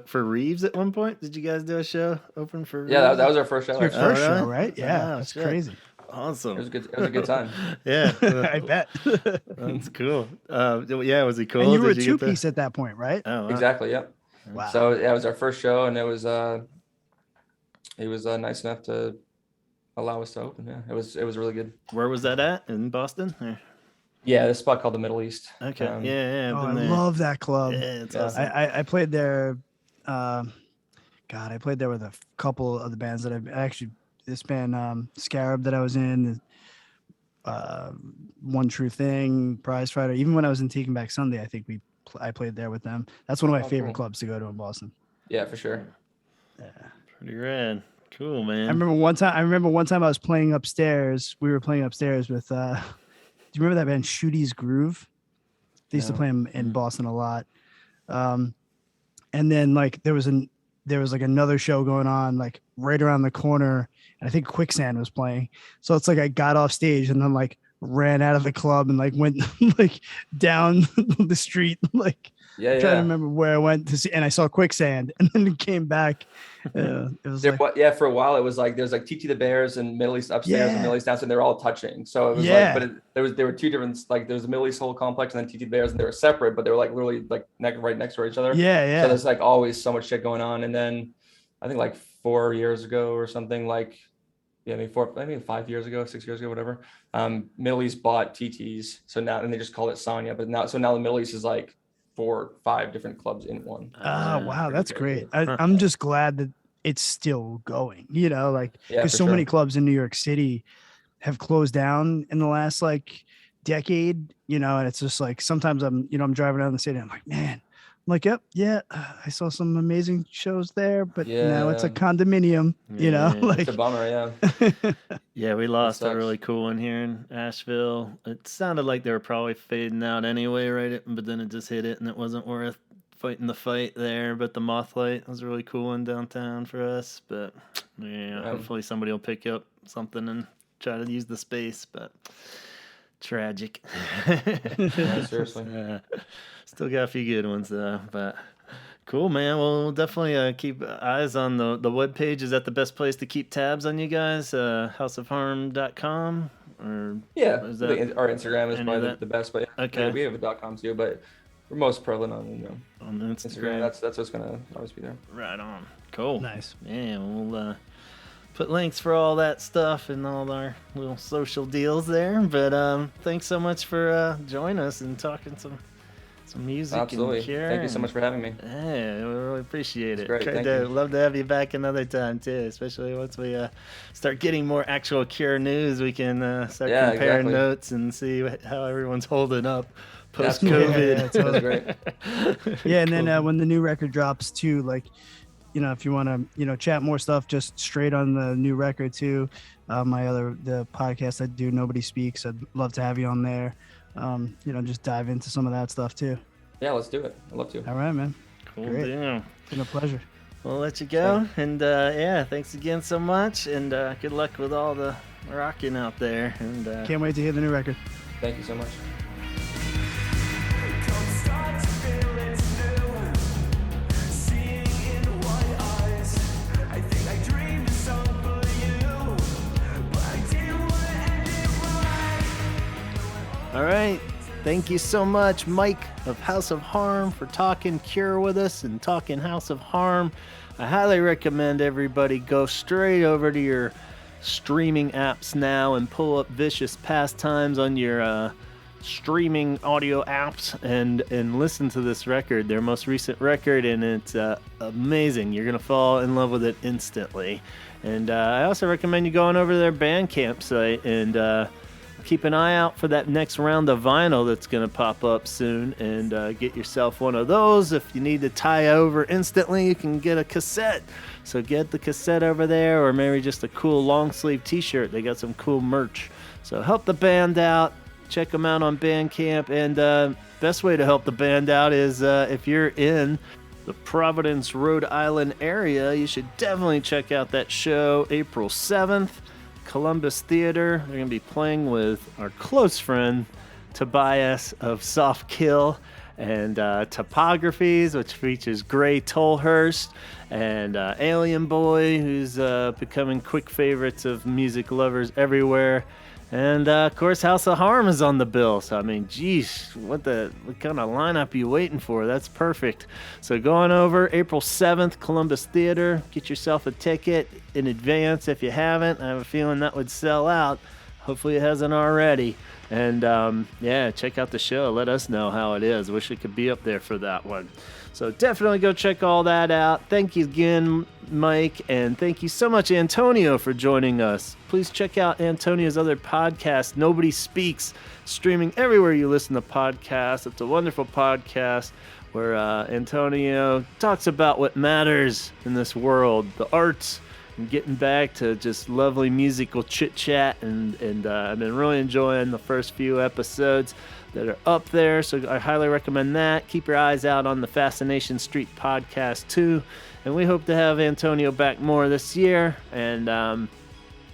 for Reeves at one point? Did you guys do a show open for Reeves? Yeah, that was our first show. Your first show, right? Yeah, that's crazy. Awesome. It was a good time. Yeah. I bet. That's cool. Was he cool? And you were a two-piece at that point, right? Oh, wow. Exactly, yep. Wow. So it was our first show, and it was nice enough to allow us to open. Yeah, it was really good. Where was that at? In Boston? Or? Yeah, this spot called the Middle East. Okay. I love that club. Yeah, it's awesome. I played there. I played there with a couple of the bands that I've actually. This band, Scarab, that I was in, One True Thing, Prize Fighter. Even when I was in Taking Back Sunday, I think I played there with them. That's one of my favorite clubs to go to in Boston. Yeah, for sure. Yeah. Pretty rad. Cool, man. I remember one time I was playing upstairs. We were playing upstairs with. Do you remember that band Shooty's Groove? They used to play them in Boston a lot. And then like there was like another show going on like right around the corner, and I think Quicksand was playing. So it's like I got off stage and then like ran out of the club and like went like down the street, like trying to remember where I went to see, and I saw Quicksand, and then it came back. It was for a while it was like there's like TT the Bears and Middle East upstairs and Middle East downstairs, and they're all touching. So it was there were two different, like there was a Middle East whole complex and then TT the Bears, and they were separate, but they were like literally like right next to each other. Yeah. So there's like always so much shit going on. And then I think like 4 years ago or something, maybe 5 years ago, 6 years ago, whatever. Middle East bought TT's, so now, and they just call it Sanya, but now the Middle East is like 4 or 5 different clubs in one. Wow, that's great. I'm just glad that it's still going, because so many clubs in New York City have closed down in the last like decade, and it's just like sometimes I'm driving down the city and I'm like, man, I saw some amazing shows there, but now it's a condominium, it's a bummer. Yeah, we lost a really cool one here in Asheville. It sounded like they were probably fading out anyway, right? But then it just hit it, and it wasn't worth fighting the fight there. But the Mothlight was a really cool one downtown for us. But hopefully somebody will pick up something and try to use the space. But tragic. Seriously. Still got a few good ones though, but cool, man. Well, we'll definitely keep eyes on the webpage. Is that the best place to keep tabs on you guys? houseofharm.com or our Instagram is probably the best, but we have a .com too. But we're most prevalent on Instagram. That's what's gonna always be there. Right on. Cool. Nice. Yeah, we'll put links for all that stuff and all our little social deals there. But thanks so much for joining us and talking some music. Absolutely. And Cure. Thank you so much for having me. Yeah, we really appreciate it. Great. Thank you. you. Love to have you back another time too, especially once we start getting more actual Cure news. We can start comparing notes and see how everyone's holding up post-COVID. Yeah, totally. Great. Yeah, and then when the new record drops too, like, if you want to, chat more stuff, just straight on the new record too. The podcast I do, Nobody Speaks. I'd love to have you on there. Just dive into some of that stuff too. Yeah, let's do it. I'd love to. All right, man. Cool. Great. Deal. It's been a pleasure. We'll let you go. And thanks again so much. And good luck with all the rocking out there. And can't wait to hear the new record. Thank you so much. All right. Thank you so much, Mike of House of Harm, for talking Cure with us and talking House of Harm. I highly recommend everybody go straight over to your streaming apps now and pull up Vicious Pastimes on your streaming audio apps and listen to this record, their most recent record, and it's amazing. You're going to fall in love with it instantly. And I also recommend you going over to their Bandcamp site and keep an eye out for that next round of vinyl that's going to pop up soon, and get yourself one of those. If you need to tie over instantly, you can get a cassette. So get the cassette over there, or maybe just a cool long sleeve t-shirt. They got some cool merch. So help the band out. Check them out on Bandcamp. And best way to help the band out is if you're in the Providence, Rhode Island area, you should definitely check out that show April 7th. Columbus Theater. They're going to be playing with our close friend Tobias of Soft Kill, and Topographies, which features Gray Tolhurst, and Alien Boy, who's becoming quick favorites of music lovers everywhere. And of course, House of Harm is on the bill. So I mean, geez, what kind of lineup are you waiting for? That's perfect. So go on over April 7th, Columbus Theater. Get yourself a ticket in advance if you haven't. I have a feeling that would sell out. Hopefully it hasn't already. And check out the show. Let us know how it is. Wish it could be up there for that one. So definitely go check all that out. Thank you again, Mike, and thank you so much, Antonio, for joining us. Please check out Antonio's other podcast, Nobody Speaks, streaming everywhere you listen to podcasts. It's a wonderful podcast where Antonio talks about what matters in this world, the arts, and getting back to just lovely musical chit-chat, and I've been really enjoying the first few episodes that are up there, so I highly recommend that. Keep your eyes out on the Fascination Street podcast too, and we hope to have Antonio back more this year, and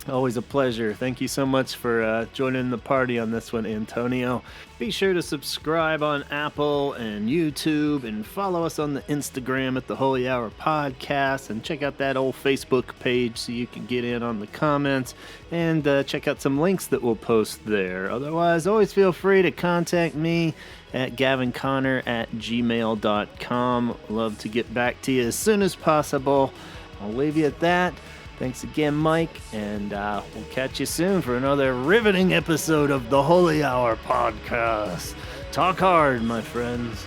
always a pleasure. Thank you so much for joining the party on this one, Antonio. Be sure to subscribe on Apple and YouTube, and follow us on the Instagram at the Holy Hour Podcast, and check out that old Facebook page so you can get in on the comments, and check out some links that we'll post there. Otherwise, always feel free to contact me at gavinconnor@gmail.com. Love to get back to you as soon as possible. I'll leave you at that. Thanks again, Mike, and we'll catch you soon for another riveting episode of the Holy Hour Podcast. Talk hard, my friends.